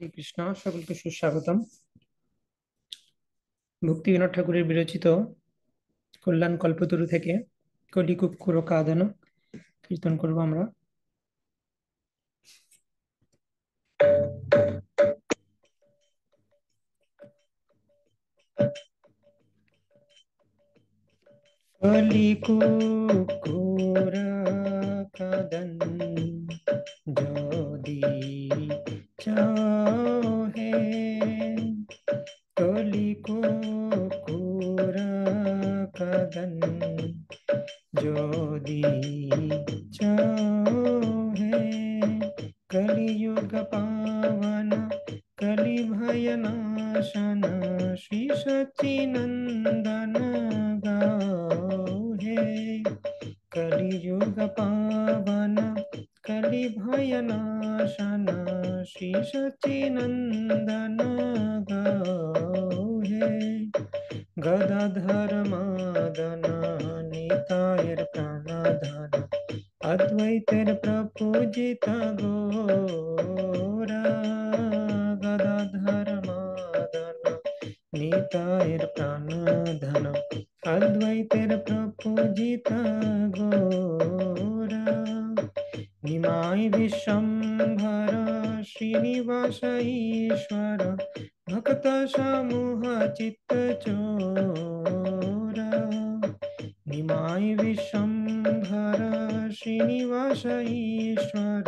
হরে কৃষ্ণ, সকলকে সুস্বাগতম। ভক্তি বিনোদ ঠাকুরের বিরচিত কল্যাণ কল্পতরু থেকে কলি কুক্কুর কাঁদন কীর্তন করব আমরা। কলি কুক্কুর কাঁদন যদি চাহে, কলি কুক্কুর কাঁদন যদি चाहे, कलियुग पावन कलि भय नाशन श्री सच्चिनंदन गाहे। कलियुग पावन कलि भय नाशन श्री सच्चिनंदन गाहे। गदाधर मादन नितायर प्राणधन अद्वैतेर प्रपूजित गोरा। गदाधर मादन नितायर प्राणधन अद्वैतेर प्रपूजित गोरा। निमाय विश्वम्भर श्रीनिवास ईश्वर भक्त समूह चित्त चोरा। निमाय विश्वम्भर श्रीनिवास ईश्वर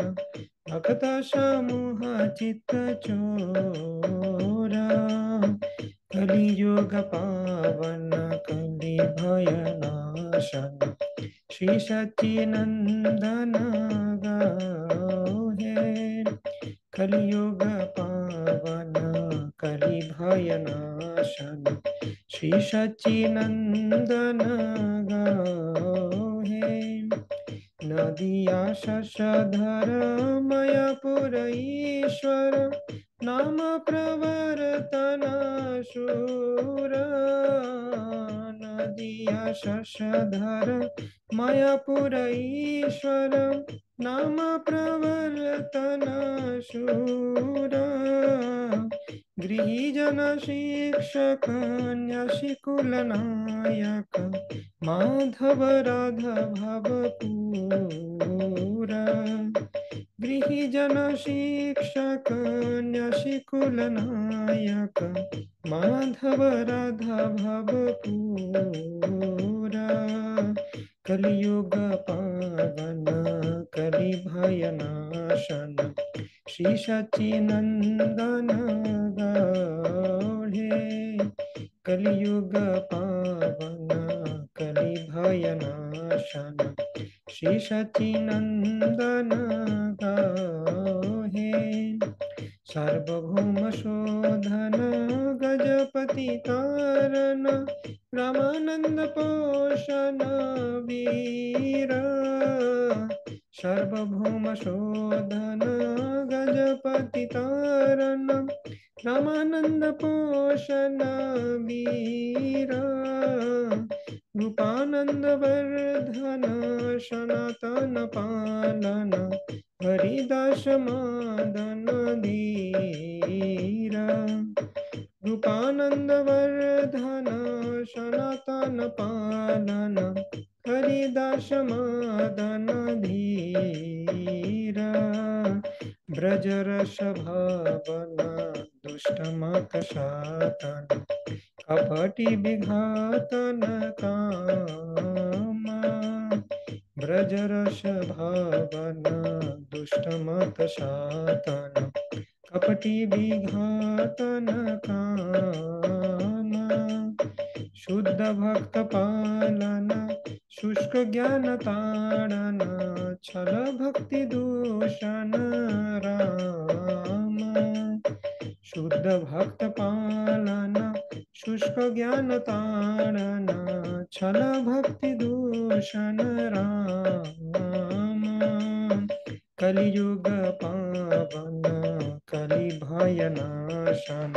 भक्त समूह चित्त चोरा। कलियुग पावन कलि भय नाशन श्री सच्चिनंदन गाहे। कलियुग पावन कलि भय नाशन श्री सच्चिनंदन गाहे। नदिया शशधर मयपुर ईश्वर नाम प्रवर्तन शूर। नदिया शशधर मयपुर ईश्वर नाम प्रवर्तन शूर। गृहीजन शिक्षक न्यासिकुल नायक माधव राधव भवपूरा। गृहीजन शिक्षक न्यासिकुल नायक माधव राधव भवपूरा। कलियुग पावन कलि भय नाशन श्री सच्चिनंदन गाहे। कलियुग पावन कलि भय नाशन श्री सच्चिनंदन गाहे। सार्वभौम शोधन गजपति तारण रामानंद पोषण वीर। सार्वभौम शोधन गजपति तारण रामानंद पोषण वीर। रूपानंद वर्धन सनातन पालन हरिदास मादन धीरा। रूपानंद वर्धन सनातन पालन हरिदास मादन धीरा। ब्रजरस भावन दुष्ट मत सातन कपटी विघातन काम। ब्रजरस भावन दुष्ट मत सातन कपटी विघातन काम। शुद्ध भक्त पालन शुष्क ज्ञान ताड़न छल भक्ति दूषण राम। शुद्ध भक्त पालन शुष्क ज्ञान ताड़न छल भक्ति दूषण राम। कलियुग पावन कलि भय नाशन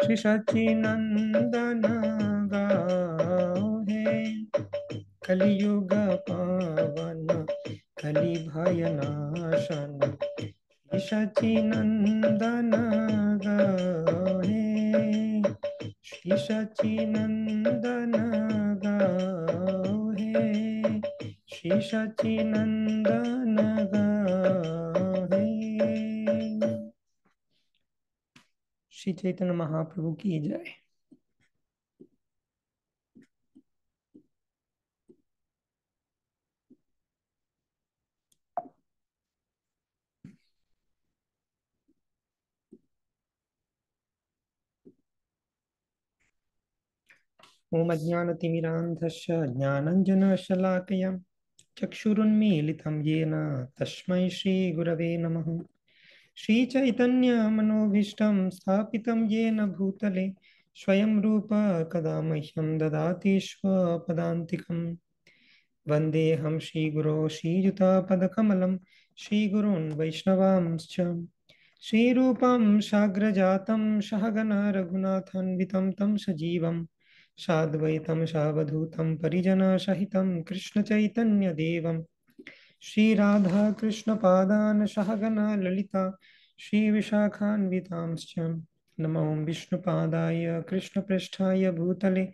श्री सच्चिनंदन गाहे। कलियुग पावन कलि भय नाशन सचिनंदन गाहे, श्री सचिनंदन गाहे, श्री सचिनंदन गाहे। श्री चैतन्य महाप्रभु की जय। ओम अज्ञानतिमिरान्धस्य ज्ञानञ्जनशलाकया चक्षुरुन्मीलितं येन तस्मै श्रीगुरवे नमः। श्रीचैतन्यमनोभीष्टं स्थापितं येन भूतले स्वयं रूप कदा मह्यं ददाति स्वपदान्तिकम्। वन्देऽहं श्रीगुरो श्रीयुतापदकमलं श्रीगुरून् वैष्णवांश्च श्रीरूपं साग्रजातं सहगण रघुनाथान्वितं तं सजीवं साद्वैतं सावधूतं परिजनसहितं कृष्णचैतन्यदेवं श्रीराधा कृष्णपादान् सहगण ललिता श्रीविशाखान्वितांश्च नमो विष्णुपादाय कृष्णप्रेष्ठाय भूतले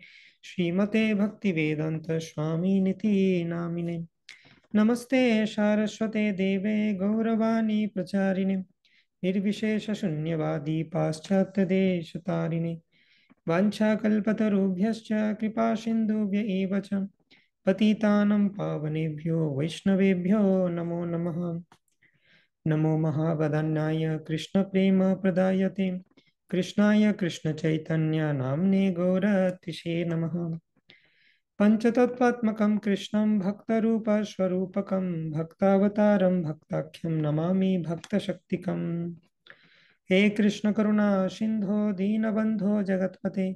श्रीमते भक्तिवेदान्त स्वामिनिति नामिने। नमस्ते सारस्वते देवे गौरवाणी प्रचारिणे निर्विशेषशून्यवादी पाश्चात्यदेशतारिणे वाञ्छाकल्पतरुभ्यश्च कृपा सिन्धुभ्य एव च पतितानं पावनेभ्यो वैष्णवेभ्यो नमो नमः। नमो महावदन्याय कृष्णप्रेमप्रदायते कृष्णाय कृष्णचैतन्य नाम्ने गौरतिषे नमः। पञ्चतत्त्वात्मकं कृष्णं भक्तरूपस्वरूपकं भक्तावतारं भक्ताख्यं नमामि भक्तशक्तिकम्। हे कृष्ण करुणा सिंधो दीनबंधो जगत्पते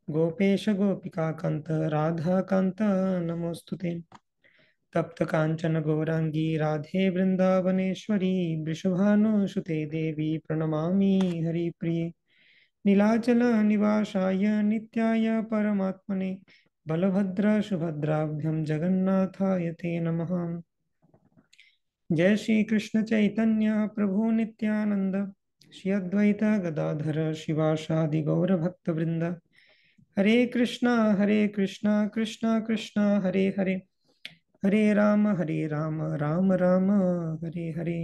गोपेश गोपिका कांत राधा कांत नमोस्तुते। तप्त कांचन गौरांगी राधे वृंदावनेश्वरी वृषभानुसुते देवी प्रणमामि हरिप्रिये। नीलाचल निवासाय नित्याय परमात्मने बलभद्र सुभद्राभ्यां जगन्नाथाय ते नमः। जय श्री कृष्ण चैतन्य प्रभु नित्यानंद श्री अद्वैत गदाधर शिवासादि गौर भक्त वृंद। हरे कृष्णा कृष्णा कृष्णा हरे हरे, हरे राम राम राम हरे हरे।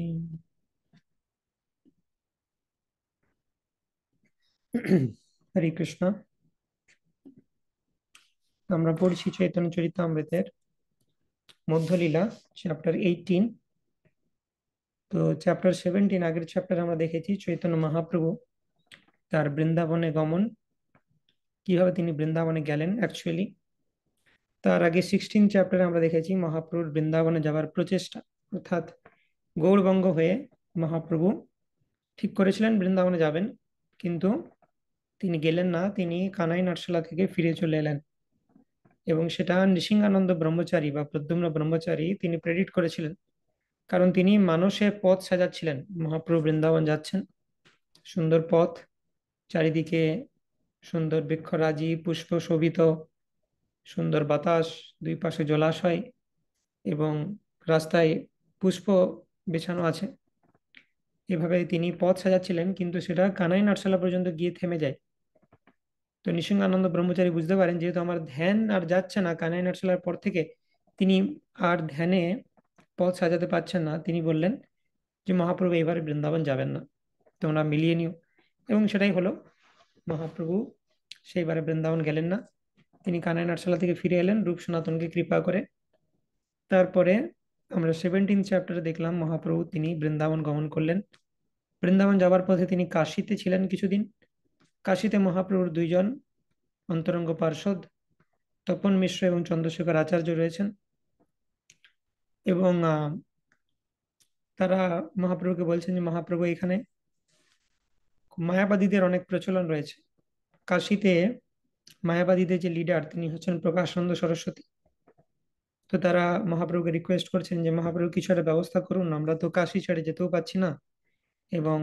হরে কৃষ্ণ। আমরা পড়ছি চৈতন্য চরিতামৃতের মধ্যলীলা চ্যাপ্টার 18। তো চ্যাপ্টার 17 আগের চ্যাপ্টার আমরা দেখেছি চৈতন্য মহাপ্রভু তার বৃন্দাবনে গমন, কিভাবে তিনি বৃন্দাবনে গেলেন অ্যাকচুয়ালি। তার আগে 16 চ্যাপ্টারে আমরা দেখেছি মহাপ্রভুর বৃন্দাবনে যাওয়ার প্রচেষ্টা, অর্থাৎ গৌড়বঙ্গ হয়ে মহাপ্রভু ঠিক করেছিলেন বৃন্দাবনে যাবেন, কিন্তু তিনি গেলেন না, তিনি কানাই নাটশালা থেকে ফিরে চলে এলেন। এবং সেটা নৃসিংহানন্দ ব্রহ্মচারী বা প্রদ্যুম্ন ব্রহ্মচারী তিনি প্রেডিক্ট করেছিলেন, কারণ তিনি মানুষে পথ সাজাচ্ছিলেন। মহাপ্রভু বৃন্দাবন যাচ্ছেন, সুন্দর পথ, চারিদিকে সুন্দর বৃক্ষরাজি পুষ্প শোভিত, সুন্দর বাতাস, দুই পাশে জলাশয় এবং রাস্তায় পুষ্প বেছানো আছে। এভাবে তিনি পথ সাজাচ্ছিলেন, কিন্তু সেটা কানাই নাটশালা পর্যন্ত গিয়ে থেমে যায়। তো নৃসিংহানন্দ ব্রহ্মচারী বুঝতে পারেন যেহেতু আমার ধ্যান আর যাচ্ছে না কানাই নাটশালার পর থেকে, তিনি আর ধ্যানে পথ সাজাতে পারছেন না। তিনি বললেন যে মহাপ্রভু এবারে বৃন্দাবন যাবেন না, তোমরা মিলিয়ে নিও। এবং সেটাই হলো, মহাপ্রভু সেইবারে বৃন্দাবন গেলেন না, তিনি কানাই নাটশালা থেকে ফিরে এলেন রূপ সনাতনকে কৃপা করে। তারপরে আমরা 17 চ্যাপ্টারে দেখলাম মহাপ্রভু তিনি বৃন্দাবন গমন করলেন। বৃন্দাবন যাবার পথে তিনি কাশীতে ছিলেন কিছুদিন। কাশীতে মহাপ্রভুর দুইজন অন্তরঙ্গ পার্ষদ তপন মিশ্র এবং চন্দ্রশেখর আচার্য রয়েছেন, এবং তারা মহাপ্রভুকে বলছেন যে মহাপ্রভু এখানে মায়াবাদীদের অনেক প্রচলন রয়েছে। কাশীতে মায়াবাদীদের যে লিডার তিনি হচ্ছেন প্রকাশানন্দ সরস্বতী। তো তারা মহাপ্রভুকে রিকোয়েস্ট করছেন যে মহাপ্রভু কিছু একটা ব্যবস্থা করুন, আমরা তো কাশী ছেড়ে যেতেও পাচ্ছি না, এবং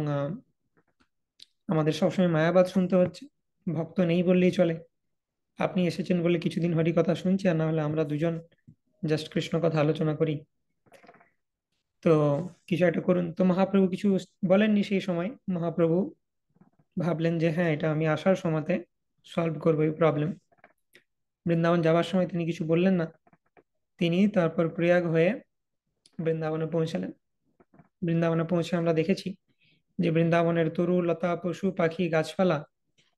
আমাদের সবসময় মায়াবাদ শুনতে হচ্ছে, ভক্ত নেই বললেই চলে। আপনি এসেছেন বলে কিছুদিন হরি কথা শুনছি, আর না হলে আমরা দুজন জাস্ট কৃষ্ণ কথা আলোচনা করি। তো কিছু একটা করুন। তো মহাপ্রভু কিছু বলেননি সেই সময়। মহাপ্রভু ভাবলেন যে হ্যাঁ, এটা আমি আসার সময়তে সলভ করবো এই প্রবলেম। বৃন্দাবন যাওয়ার সময় তিনি কিছু বললেন না। তিনি তারপর প্রয়াগ হয়ে বৃন্দাবনে পৌঁছালেন। বৃন্দাবনে পৌঁছে আমরা দেখেছি যে বৃন্দাবনের তরু লতা পশু পাখি গাছপালা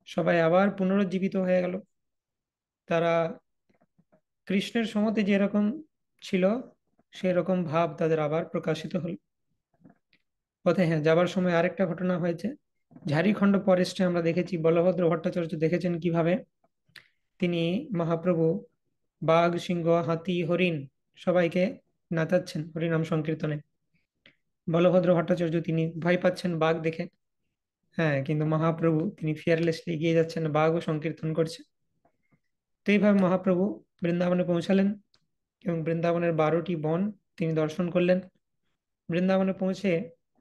সবাই আবার পুনরুজ্জীবিত হয়ে গেল। তারা কৃষ্ণের সমতে যেরকম ছিল সেরকম ভাব তাদের আবার প্রকাশিত হলো। পথে হ্যাঁ, যাবার সময় আরেকটা ঘটনা হয়েছে। ঝাড়িখণ্ড ফরেস্টে আমরা দেখেছি বলভদ্র ভট্টাচার্য দেখেছেন কিভাবে তিনি মহাপ্রভু বাঘ সিংহ হাতি হরিণ সবাইকে নাচাচ্ছেন হরিনাম সংকীর্তনে। বলভদ্র ভট্টাচার্য তিনি ভয় পাচ্ছেন বাঘ দেখে। হ্যাঁ, কিন্তু মহাপ্রভু তিনি ফিয়ারলেসলি এগিয়ে যাচ্ছেন, বাঘও সংকীর্তন করছে। তো এইভাবে মহাপ্রভু বৃন্দাবনে পৌঁছালেন এবং বৃন্দাবনের 12টি বন তিনি দর্শন করলেন। বৃন্দাবনে পৌঁছে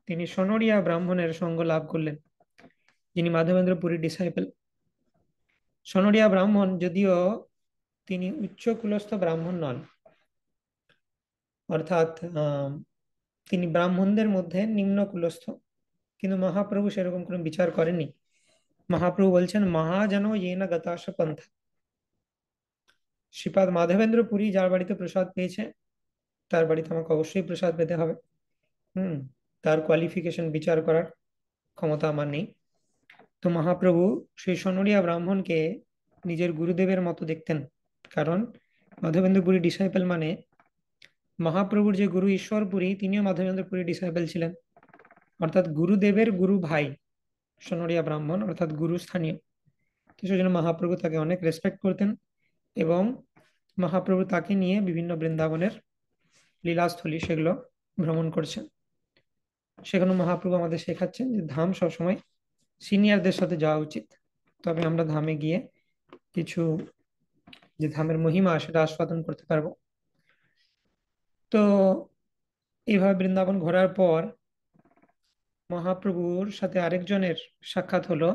তিনি সোনরিয়া ব্রাহ্মণের সঙ্গ লাভ করলেন, যিনি মাধবেন্দ্র পুরীর ডিসাইপল। সোনরিয়া ব্রাহ্মণ যদিও তিনি উচ্চ কুলস্থ ব্রাহ্মণ নন, অর্থাৎ তিনি ব্রাহ্মণদের মধ্যে নিম্ন কুলস্থ, কিন্তু মহাপ্রভু সেরকম কোনো বিচার করেননি। মহাপ্রভু বলছেন মহাজন ইয়েন গতাস পন্থ। শ্রীপাদ মাধবেন্দ্র পুরী যার বাড়িতে প্রসাদ পেয়েছে তার বাড়িতে আমাকে অবশ্যই প্রসাদ পেতে হবে। হুম। তার কোয়ালিফিকেশন বিচার করার ক্ষমতা আমার নেই। তো মহাপ্রভু সেই সোনরিয়া ব্রাহ্মণকে নিজের গুরুদেবের মতো দেখতেন। কারণ মাধবেন্দ্র পুরী ডিসাইপল মানে মহাপ্রভুর যে গুরু ঈশ্বরপুরী তিনিও মাধবেন্দ্র পুরী ডিসাইপল ছিলেন, অর্থাৎ গুরুদেবের গুরু ভাই সোনরিয়া ব্রাহ্মণ, অর্থাৎ গুরু স্থানীয়। তো সেই জন্য মহাপ্রভু তাকে অনেক রেসপেক্ট করতেন এবং মহাপ্রভু তাকে নিয়ে বিভিন্ন বৃন্দাবনের লীলাস্থলী সেগুলো ভ্রমণ করছেন। সেখানে মহাপ্রভু আমাদের শেখাচ্ছেন যে ধাম সবসময় সিনিয়রদের সাথে যাওয়া উচিত, তবে আমরা ধামে গিয়ে কিছু যে ধামের মহিমা সেটা আস্বাদন করতে পারবো। তো এইভাবে বৃন্দাবন ঘোরার পর মহাপ্রভুর সাথে আরেকজনের সাক্ষাৎ হলো।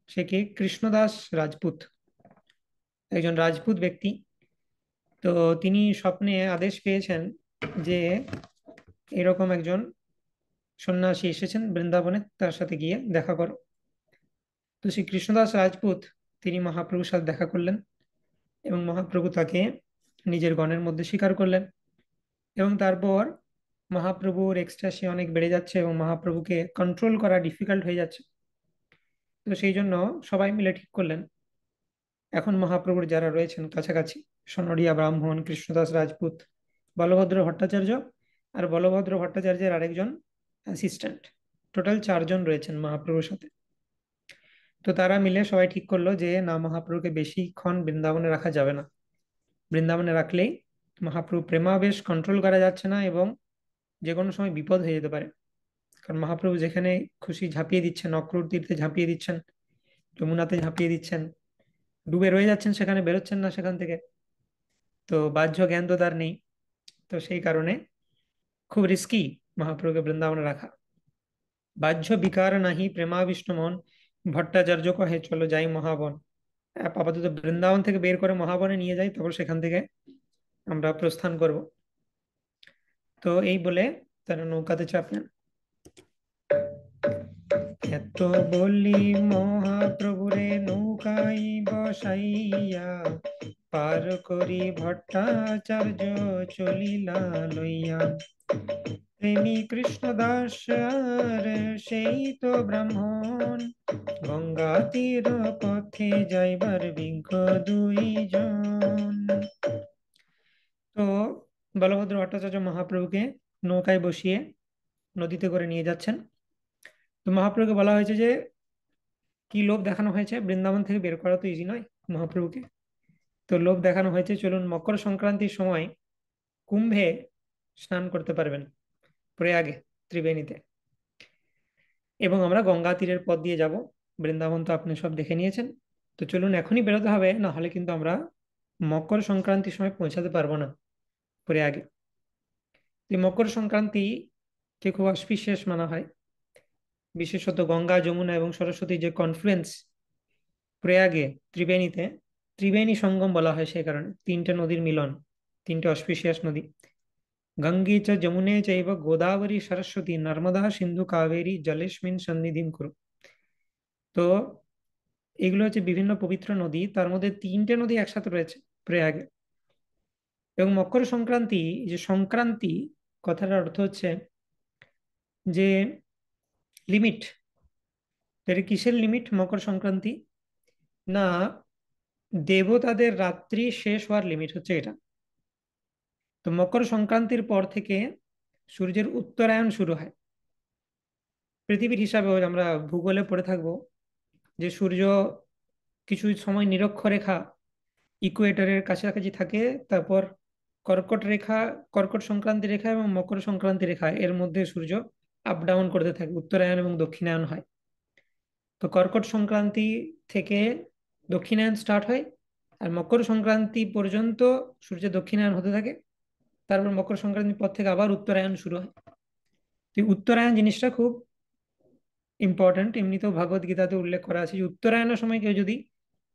সে কি কৃষ্ণদাস রাজপুত, একজন রাজপুত ব্যক্তি। তো তিনি স্বপ্নে আদেশ পেয়েছেন যে এরকম একজন সন্ন্যাসী এসেছেন বৃন্দাবনে, তার সাথে গিয়ে দেখা করো। তো শ্রী কৃষ্ণদাস রাজপুত তিনি মহাপ্রভুর সাথে দেখা করলেন এবং মহাপ্রভু তাকে নিজের গণের মধ্যে স্বীকার করলেন। এবং তারপর মহাপ্রভুর এক্সট্যাসি অনেক বেড়ে যাচ্ছে এবং মহাপ্রভুকে কন্ট্রোল করা ডিফিকাল্ট হয়ে যাচ্ছে। তো সেই জন্য সবাই মিলে ঠিক করলেন এখন মহাপ্রভুর যারা রয়েছেন কাছাকাছি, সোনরিয়া ব্রাহ্মণ, কৃষ্ণদাস রাজপুত, বলভদ্র ভট্টাচার্য আর বলভদ্র ভট্টাচার্যের আরেকজন অ্যাসিস্ট্যান্ট, টোটাল 4জন রয়েছেন মহাপ্রভুর সাথে। তো তারা মিলে সবাই ঠিক করলো যে না, মহাপ্রভুকে বেশিক্ষণ বৃন্দাবনে রাখা যাবে না। বৃন্দাবনে রাখলেই মহাপ্রভু প্রেমাবেশ কন্ট্রোল করা যাচ্ছে না এবং যে কোনো সময় বিপদ হয়ে যেতে পারে। কারণ মহাপ্রভু যেখানে খুশি ঝাঁপিয়ে দিচ্ছেন, অক্রুর তীর্থে ঝাঁপিয়ে দিচ্ছেন, যমুনাতে ঝাঁপিয়ে দিচ্ছেন, ডুবে রয়ে যাচ্ছেন, সেখানে বেরোচ্ছেন না সেখান থেকে। তো বাহ্য জ্ঞান তো তার নেই। তো সেই কারণে খুব রিস্কি মহাপ্রভুকে বৃন্দাবনে রাখা। বাহ্য বিকার নাহি প্রেমাবিষ্ট মন, ভট্টাচার্য কহে চলো যাই মহাবন। আপাতত বৃন্দাবন থেকে বের করে মহাবনে নিয়ে যাই, তারপর সেখান থেকে আমরা প্রস্থান করব। তো এই বলে তারা নৌকাতে চাপলেন। এত বলি মহাপ্রভুরে নৌকাই বসাইয়া, পার করি ভট্টাচার্য চলিলা লইয়া। প্রেমী কৃষ্ণদাস আর সেই তো ব্রাহ্মণ, গঙ্গা তীর পথে যাইবার বিজ্ঞ 2 জন। তো বলভদ্র ভট্টাচার্য মহাপ্রভুকে নৌকায় বসিয়ে নদীতে করে নিয়ে যাচ্ছেন। তো মহাপ্রভুকে বলা হয়েছে যে কি লোভ দেখানো হয়েছে, বৃন্দাবন থেকে বের করা তো ইজি নয় মহাপ্রভুকে। তো লোভ দেখানো হয়েছে, চলুন মকর সংক্রান্তির সময় কুম্ভে স্নান করতে পারবেন প্রয়াগে, ত্রিবেণীতে, এবং আমরা গঙ্গা তীরের পথ দিয়ে যাব। বৃন্দাবন তো আপনি সব দেখে নিয়েছেন। তো চলুন এখনই বেরোতে হবে, না হলে কিন্তু আমরা মকর সংক্রান্তির সময় পৌঁছাতে পারবো না প্রয়াগে। এই মকর সংক্রান্তি কে খুব অস্পিশিয়াস মানা হয়, বিশেষত গঙ্গা যমুনা এবং সরস্বতী যে কনফ্লুয়েন্স প্রয়াগে ত্রিবেণীতে, ত্রিবেণী সঙ্গম বলা হয় সেই কারণে, 3টে নদীর মিলন, 3টে অস্পিশিয়াস নদী, গঙ্গে চ যমুনে চৈব গোদাবরী সরস্বতী নর্মদা সিন্ধু কাবেরী জলেস্মিন সন্নিধিম কুরু। তো এগুলো হচ্ছে বিভিন্ন পবিত্র নদী, তার মধ্যে তিনটে নদী একসাথে রয়েছে প্রয়াগে। এবং মকর সংক্রান্তি, এই যে সংক্রান্তি কথাটার অর্থ হচ্ছে যে লিমিট। এটা কিসের লিমিট মকর সংক্রান্তি? না, দেবতাদের রাত্রি শেষ হওয়ার লিমিট হচ্ছে এটা। তো মকর সংক্রান্তির পর থেকে সূর্যের উত্তরায়ণ শুরু হয়। পৃথিবীর হিসাবে আমরা ভূগোলে পড়ে থাকবো যে সূর্য কিছু সময় নিরক্ষরেখা ইকুয়েটরের কাছাকাছি থাকে, তারপর কর্কট রেখা, কর্কট সংক্রান্তি রেখা এবং মকর সংক্রান্তি রেখা এর মধ্যে সূর্য আপ ডাউন করতে থাকে, উত্তরায়ণ এবং দক্ষিণায়ন হয়। তো কর্কট সংক্রান্তি থেকে দক্ষিণায়ন স্টার্ট হয়, আর মকর সংক্রান্তি পর্যন্ত সূর্য দক্ষিণায়ন হতে থাকে। তারপর মকর সংক্রান্তির পর থেকে আবার উত্তরায়ণ শুরু হয়। তো এই উত্তরায়ণ জিনিসটা খুব ইম্পর্ট্যান্ট। এমনিতেও ভগবদ গীতাতে উল্লেখ করা আছে যে উত্তরায়ণের সময় কেউ যদি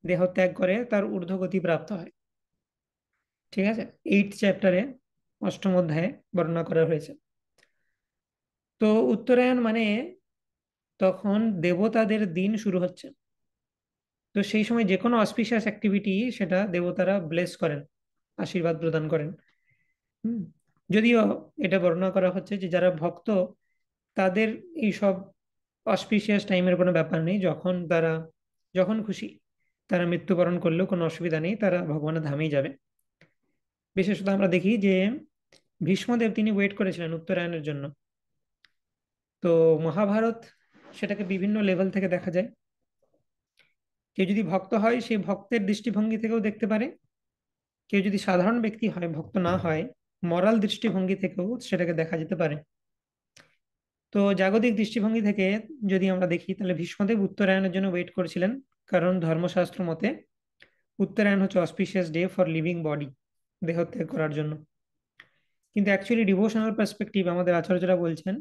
দেহ ত্যাগ করে তার ঊর্ধ্বগতি প্রাপ্ত হয়। ঠিক আছে, 8 চ্যাপ্টারে 8ম অধ্যায়ে বর্ণনা করা হয়েছে। তো উত্তরায়ণ মানে তখন দেবতাদের দিন শুরু হচ্ছে। তো সেই সময় যে কোনো অসপিশিয়াস অ্যাক্টিভিটি সেটা দেবতারা ব্লেস করেন, আশীর্বাদ প্রদান করেন। হুম। যদিও এটা বর্ণনা করা হচ্ছে যে যারা ভক্ত তাদের এই সব অসপিশিয়াস টাইমের কোনো ব্যাপার নেই, যখন তারা যখন খুশি তারা মৃত্যুবরণ করলেও কোনো অসুবিধা নেই, তারা ভগবানের ধামেই যাবে। বিশেষত আমরা দেখি যে ভীষ্মদেব তিনি ওয়েট করেছিলেন উত্তরায়ণের জন্য। তো মহাভারত সেটাকে বিভিন্ন লেভেল থেকে দেখা যায়। কেউ যদি ভক্ত হয় সেই ভক্তের দৃষ্টিভঙ্গি থেকেও দেখতে পারে, কেউ যদি সাধারণ ব্যক্তি হয় ভক্ত না হয় মরাল দৃষ্টিভঙ্গি থেকেও সেটাকে দেখা যেতে পারে। তো জাগতিক দৃষ্টিভঙ্গি থেকে যদি আমরা দেখি তাহলে ভীষ্মদেব উত্তরায়ণের জন্য ওয়েট করেছিলেন, কারণ ধর্মশাস্ত্র মতে উত্তরায়ণ হচ্ছে auspicious day for living body, দেহত্যাগ করার জন্য। কিন্তু অ্যাকচুয়ালি ডিভোশনাল পার্সপেক্টিভ আমাদের আচার্যরা বলছেন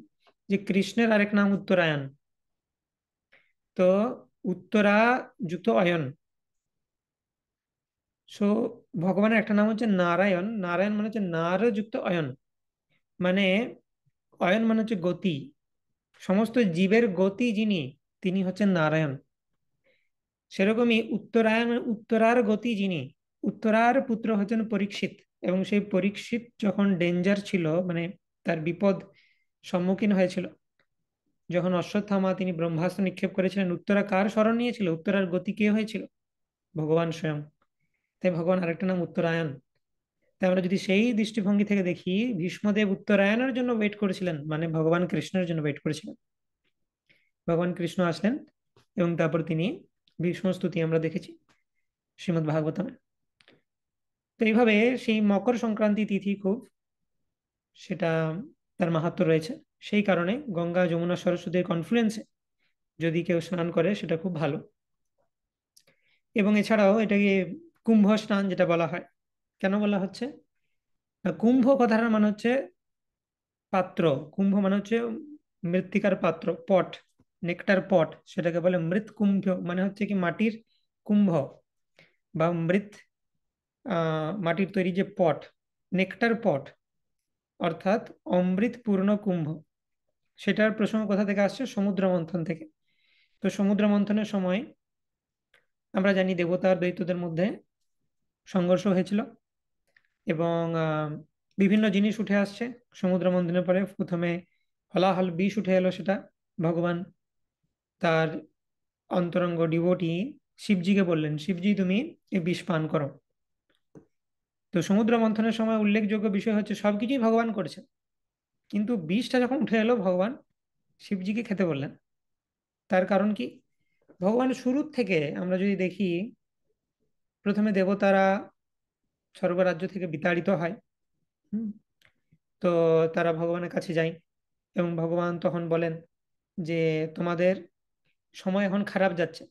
যে কৃষ্ণের আরেক নাম উত্তরায়ণ। তো উত্তরা যুক্ত অয়ন। সো ভগবানের একটা নাম হচ্ছে নারায়ণ। নারায়ণ মানে হচ্ছে নার যুক্ত অয়ন, মানে অয়ন মানে হচ্ছে গতি। সমস্ত জীবের গতি যিনি, তিনি হচ্ছেন নারায়ণ। সেরকমই উত্তরায়ণ মানে উত্তরার গতি যিনি, উত্তরার পুত্র হচ্ছেন পরীক্ষিত। এবং সেই পরীক্ষিত যখন ডেঞ্জার ছিল, মানে তার বিপদ সম্মুখীন হয়েছিল, যখন অশ্বত্থামা তিনি ব্রহ্মাস্ত্র নিক্ষেপ করেছিলেন, উত্তরা কার শরণ নিয়েছিল? উত্তরার গতি কে হয়েছিল? ভগবান স্বয়ং। তাই ভগবান আরেকটা নাম উত্তরায়ণ। তাই আমরা যদি সেই দৃষ্টিভঙ্গি থেকে দেখি, ভীষ্মদেব উত্তরায়ণের জন্য ওয়েট করেছিলেন, মানে ভগবান কৃষ্ণের জন্য ওয়েট করেছিলেন। ভগবান কৃষ্ণ আসলেন এবং তারপর তিনি ভীষ্ম স্তুতি আমরা দেখেছি শ্রীমদ্ ভাগবতমে। তো এইভাবে সেই মকর সংক্রান্তি তিথি খুব, সেটা তার মাহাত্ম্য রয়েছে। সেই কারণে গঙ্গা যমুনা সরস্বতীর কনফ্লুয়েন্সে যদি কেউ স্নান করে সেটা খুব ভালো। এবং এছাড়াও এটাকে কুম্ভ স্নান যেটা বলা হয়, কেন বলা হচ্ছে না, কুম্ভ কথাটার মানে হচ্ছে পাত্র। কুম্ভ মানে হচ্ছে মৃত্তিকার পাত্র, পট, নেকটার পট, সেটাকে বলে মৃৎ কুম্ভ, মানে হচ্ছে কি মাটির কুম্ভ বা মৃৎ, মাটির তৈরি যে পট, নেকটার পট, অর্থাৎ অমৃত পূর্ণ কুম্ভ। সেটার প্রসঙ্গ কোথা থেকে আসছে? সমুদ্র মন্থন থেকে। তো সমুদ্র মন্থনের সময় আমরা জানি দেবতা আর দৈত্যদের মধ্যে সংঘর্ষ হয়েছিল এবং বিভিন্ন জিনিস উঠে আসছে সমুদ্র মন্থনের পরে। প্রথমে হলাহল বিষ উঠে এলো, সেটা ভগবান তার অন্তরঙ্গ ডিভোটি শিবজিকে বললেন, শিবজি তুমি এই বিষ পান করো। তো সমুদ্র মন্থনের সময় উল্লেখযোগ্য বিষয় হচ্ছে সবকিছুই ভগবান করেছেন, কিন্তু বিষটা যখন উঠে এলো ভগবান শিবজিকে খেতে বললেন। তার কারণ কি? ভগবান শুরুর থেকে আমরা যদি দেখি, প্রথমে দেবতারা স্বর্গরাজ্য থেকে বিতাড়িত হয়। হুম, তো তারা ভগবানের কাছে যায় এবং ভগবান তখন বলেন যে তোমাদের সময় এখন খারাপ যাচ্ছে,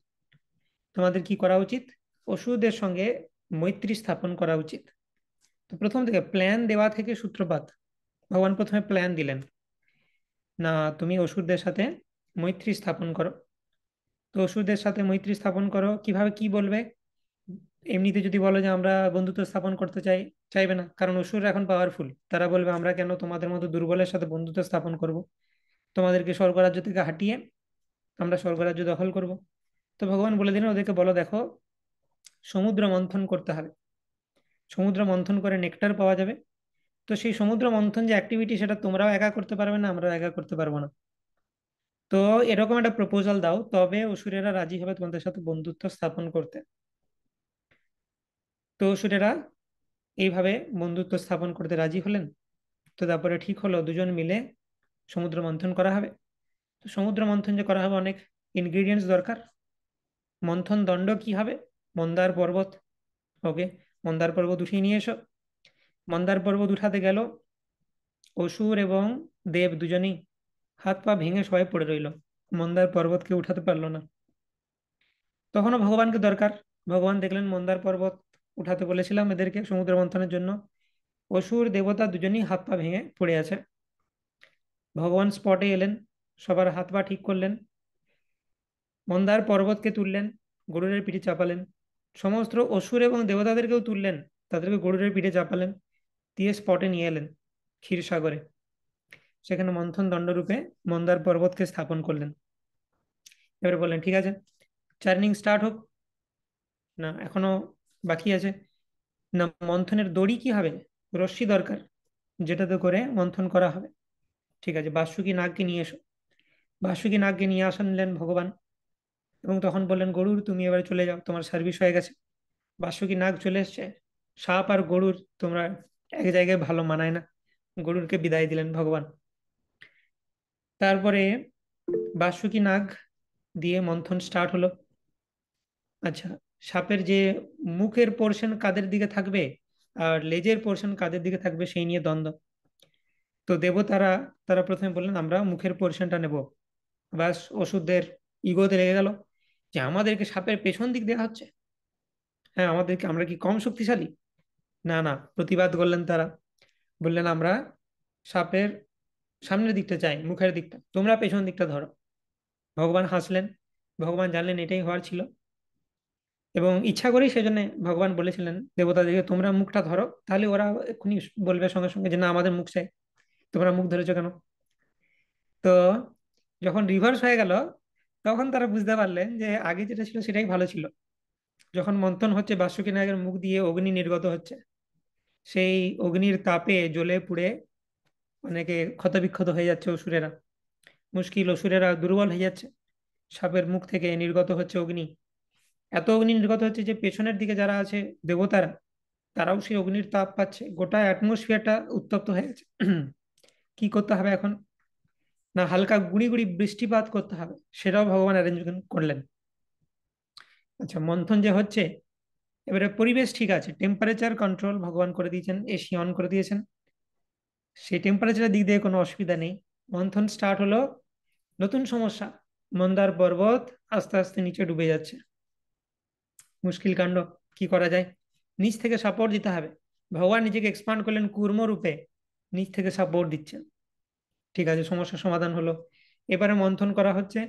তোমাদের কি করা উচিত? অসুরদের সঙ্গে মৈত্রী স্থাপন করা উচিত। তো প্রথম থেকে প্ল্যান দেওয়া থেকে সূত্রপাত, ভগবান প্রথমে প্ল্যান দিলেন, না তুমি অসুরদের সাথে মৈত্রী স্থাপন করো। তো অসুরদের সাথে মৈত্রী স্থাপন করো কিভাবে, কি বলবে? এমনিতে যদি বলো যে আমরা বন্ধুত্ব স্থাপন করতে চাই, চাইবে না, কারণ অসুররা এখন পাওয়ারফুল। তারা বলবে আমরা কেন তোমাদের মতো দুর্বলের সাথে বন্ধুত্ব স্থাপন করব, তোমাদেরকে স্বর্গরাজ্য থেকে হাঁটিয়ে আমরা স্বর্গরাজ্য দখল করব। তো ভগবান বলে দিলেন ওদেরকে, বলো দেখো সমুদ্র মন্থন করতে হবে, সমুদ্র মন্থন করে নেকটার পাওয়া যাবে। তো সেই সমুদ্র মন্থন যে অ্যাক্টিভিটি, সেটা তোমরাও একা করতে পারবে না, আমরাও একা করতে পারবো না। তো এরকম একটা প্রপোজাল দাও, তবে অসুরেরা রাজি হবে তোমাদের সাথে বন্ধুত্ব স্থাপন করতে। তো অসুরেরা এইভাবে বন্ধুত্ব স্থাপন করতে রাজি হলেন। তো তারপরে ঠিক হলো দুজন মিলে সমুদ্র মন্থন করা হবে। তো সমুদ্র মন্থন যে করা হবে, অনেক ইনগ্রিডিয়েন্টস দরকার। মন্থন দণ্ড কি হবে? মন্দার পর্বত। ওকে, মন্দার পর্বত উঠিয়ে নিয়ে এসো। মন্দার পর্বত উঠাতে গেল, অসুর এবং দেব দুজনেই হাত পা ভেঙে সবাই পড়ে রইল, মন্দার পর্বতকে উঠাতে পারলো না। তখনও ভগবানকে দরকার। ভগবান দেখলেন মন্দার পর্বত উঠাতে বলেছিলাম এদেরকে সমুদ্র মন্থনের জন্য, অসুর দেবতা দুজনেই হাত পা ভেঙে পড়ে আছে। ভগবান স্পটে এলেন, সবার হাত পা ঠিক করলেন, মন্দার পর্বতকে তুললেন, গরুরের পিঠে চাপালেন। সমস্ত অসুর এবং দেবতাদেরকেও তুললেন, তাদেরকে গরুরের পিঠে চাপালেন, দিয়ে স্পটে নিয়ে এলেন ক্ষীরসাগরে। সেখানে মন্থন দণ্ডরূপে মন্দার পর্বতকে স্থাপন করলেন। এবারে বললেন ঠিক আছে, চার্নিং স্টার্ট হোক। না, এখনো বাকি আছে। না, মন্থনের দড়ি কি হবে? রশ্মি দরকার, যেটাতে করে মন্থন করা হবে। ঠিক আছে, বাসুকি নাগকে নিয়ে এসো। বাসুকি নাগকে নিয়ে আনলেন ভগবান, এবং তখন বললেন গরুর তুমি এবারে চলে যাও, তোমার সার্ভিস হয়ে গেছে। বাসুকি নাগ চলে এসছে। সাপ আর গরুর তোমরা এক জায়গায় ভালো মানায় না, গরুরকে বিদায় দিলেন ভগবান। তারপরে বাসুকি নাগ দিয়ে মন্থন স্টার্ট হলো। আচ্ছা, সাপের যে মুখের পোর্শন কাদের দিকে থাকবে আর লেজের পোর্শন কাদের দিকে থাকবে সেই নিয়ে দ্বন্দ্ব। তো দেবতারা, তারা প্রথমে বললেন আমরা মুখের পোর্শনটা নেব। ব্যাস, ওষুধদের ইগোতে লেগে গেল যে আমাদেরকে সাপের পেছন দিক দেওয়া হচ্ছে। হ্যাঁ, আমাদেরকে, আমরা কি কম শক্তিশালী? না না, প্রতিবাদ করলেন তারা। বললেন আমরা সাপের সামনের দিকটা চাই, মুখের দিকটা, তোমরা পেছন দিকটা ধরো। ভগবান হাসলেন। ভগবান জানলেন এটাই হওয়ার ছিল, এবং ইচ্ছা করেই সেজন্য ভগবান বলেছিলেন দেবতাদেরকে তোমরা মুখটা ধরো, তাহলে ওরা এক্ষুনি বলবে সঙ্গে সঙ্গে যে না, আমাদের মুখ চাই, তোমরা মুখ ধরেছো কেন? তো যখন রিভার্স হয়ে গেল, তখন তারা বুঝতে পারলেন যে আগে যেটা ছিল সেটাই ভালো ছিল। যখন মন্থন হচ্ছে, বাসুকী নাগের মুখ দিয়ে অগ্নি নির্গত হচ্ছে, সেই অগ্নির তাপে জ্বলে পুড়ে অনেকে ক্ষতবিক্ষত হয়ে যাচ্ছে অসুরেরা। মুশকিল, অসুরেরা দুর্বল হয়ে যাচ্ছে। সাপের মুখ থেকে নির্গত হচ্ছে অগ্নি, এত অগ্নি নির্গত হচ্ছে যে পেছনের দিকে যারা আছে দেবতারা, তারাও সেই অগ্নির তাপ পাচ্ছে, গোটা অ্যাটমসফিয়ারটা উত্তপ্ত হয়ে গেছে। কি করতে হবে এখন? না, হালকা গুঁড়ি গুঁড়ি বৃষ্টিপাত করতে হবে, সেটাও ভগবান অ্যারেঞ্জমেন্ট করলেন। আচ্ছা, মন্থন যে হচ্ছে, এবারে পরিবেশ ঠিক আছে, টেম্পারেচার কন্ট্রোল ভগবান করে দিয়েছেন, এসি অন করে দিয়েছেন, সেই টেম্পারেচারের দিক দিয়ে কোনো অসুবিধা নেই। মন্থন স্টার্ট হলো, নতুন সমস্যা, মন্দার পর্বত আস্তে আস্তে নিচে ডুবে যাচ্ছে। মুশকিল কাণ্ড, কি করা যায়? নিচ থেকে সাপোর্ট দিতে হবে। ভগবান নিজেকে এক্সপান্ড করলেন কুর্ম রূপে, নিচ থেকে সাপোর্ট দিচ্ছেন। ঠিক আছে, সমস্যার সমাধান হলো। এবারে মন্থন করা হচ্ছে,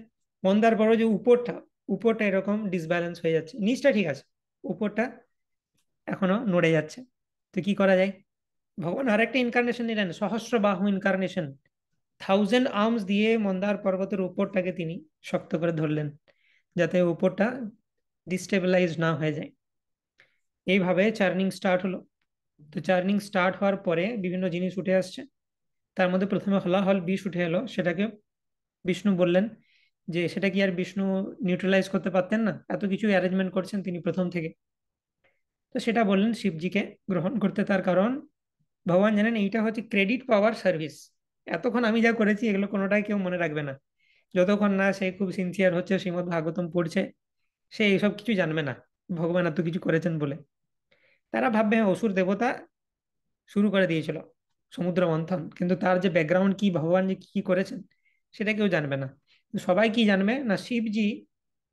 মন্দার পর্বত যে উপরটা, উপরটা এরকম ডিসব্যালেন্স হয়ে যাচ্ছে, নিচটা ঠিক আছে, উপরটা এখনো নড়ে যাচ্ছে। তো কি করা যায়? ভগবান আরেকটা ইনকার্নেশন নিলেন, সহস্র বাহু ইনকার্নেশন। 1000 আর্মস দিয়ে মন্দার পর্বতের উপরটাকে তিনি শক্ত করে ধরলেন, যাতে উপরটা ডিস্টেবিলাইজ না হয়ে যায়। এইভাবে চার্নিং স্টার্ট হলো। তো চার্নিং স্টার্ট হওয়ার পরে বিভিন্ন জিনিস উঠে আসছে। তার মধ্যে প্রথমে হলাহল বিষ উঠে এলো, সেটাকে বিষ্ণু বললেন যে সেটা কি আর বিষ্ণু নিউট্রালাইজ করতে পারতেন না? এত কিছু অ্যারেঞ্জমেন্ট করছেন তিনি প্রথম থেকে। তো সেটা বললেন শিবজিকে গ্রহণ করতে, তার কারণ ভগবান জানেন এইটা হচ্ছে ক্রেডিট পাওয়ার সার্ভিস। এতক্ষণ আমি যা করেছি এগুলো কোনোটাই কেউ মনে রাখবে না, যতক্ষণ না সে খুব সিনসিয়ার হচ্ছে, শ্রীমদ্ ভাগবতম পড়ছে, সে এইসব কিছু জানবে না ভগবান এত কিছু করেছেন বলে। তারা ভাববে হ্যাঁ, অসুর দেবতা শুরু করে দিয়েছিল সমুদ্র মন্থন, কিন্তু তার যে ব্যাকগ্রাউন্ড কি, ভগবান যে কি করেছেন, সেটা কেউ জানবে না। সবাই কি জানবে? না, শিবজি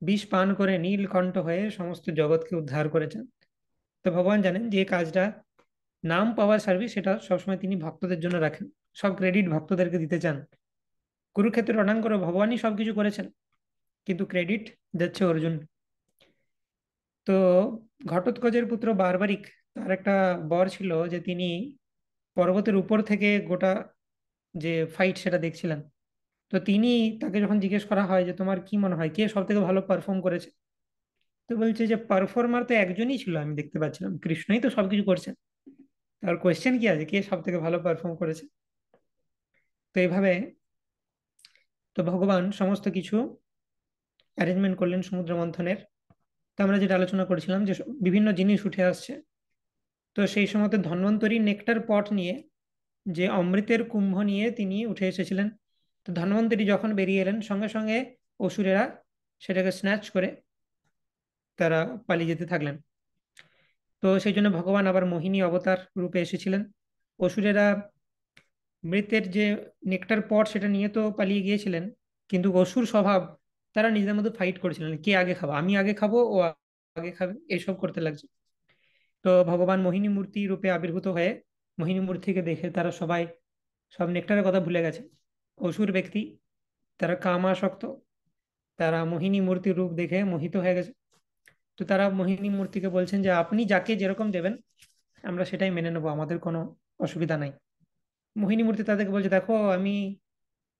বিষ পান করে নীলকণ্ঠ হয়ে সমস্ত জগৎকে উদ্ধার করেছেন। তো ভগবান জানেন যে এই কাজটা নাম পাওয়ার সার্ভিস, সেটা সবসময় তিনি ভক্তদের জন্য রাখেন, সব ক্রেডিট ভক্তদেরকে দিতে চান। কুরুক্ষেত্র রণাঙ্গনে ভগবানই সবকিছু করেছেন, কিন্তু ক্রেডিট যাচ্ছে অর্জুন। তো ঘটোৎকচের পুত্র বারবারিক, তার একটা বর ছিল যে তিনি পর্বতের উপর থেকে গোটা যে ফাইট সেটা দেখছিলেন। তো তিনি, তাকে যখন জিজ্ঞেস করা হয় যে তোমার কি মনে হয় কে সব থেকে ভালো পারফর্ম করেছে, তো বলছে যে পারফর্মার তো একজনই ছিল, আমি দেখতে পাচ্ছিলাম কৃষ্ণই তো সবকিছু করছেন, তার কোয়েশ্চেন কি আছে কে সব থেকে ভালো পারফর্ম করেছে। তো এইভাবে তো ভগবান সমস্ত কিছু অ্যারেঞ্জমেন্ট করলেন সমুদ্র মন্থনের। তো আমরা যেটা আলোচনা করেছিলাম যে বিভিন্ন জিনিস উঠে আসছে। তো সেই সময় ধন্বন্তরী নেকটার পট নিয়ে, যে অমৃতের কুম্ভ নিয়ে তিনি উঠে এসেছিলেন। তো ধন্বন্তরী যখন বেরিয়ে এলেন সঙ্গে সঙ্গে অসুরেরা সেটাকে স্ন্যাচ করে তারা পালিয়ে যেতে থাকলেন। তো সেই জন্য ভগবান আবার মোহিনী অবতার রূপে এসেছিলেন। অসুরেরা মৃতের যে নেকটার পট সেটা নিয়ে তো পালিয়ে গিয়েছিলেন, কিন্তু অসুর স্বভাব, তারা নিজেদের মধ্যে ফাইট করেছিলেন কে আগে খাবো, আমি আগে খাবো ও আগে খাবে, এইসব করতে লাগছে। তো ভগবান মোহিনী মূর্তি রূপে আবির্ভূত হয়ে মোহিনী মূর্তিকে দেখে তারা সবাই সব নেকটারের কথা ভুলে গেছে। অসুর ব্যক্তি, তারা কামাসক্ত, তারা মোহিনী মূর্তির রূপ দেখে মোহিত হয়ে গেছে। তো তারা মোহিনী মূর্তিকে বলছেন যে আপনি যাকে যেরকম দেবেন আমরা সেটাই মেনে নেবো, আমাদের কোনো অসুবিধা নাই। মোহিনী মূর্তি তাদেরকে বলছে দেখো আমি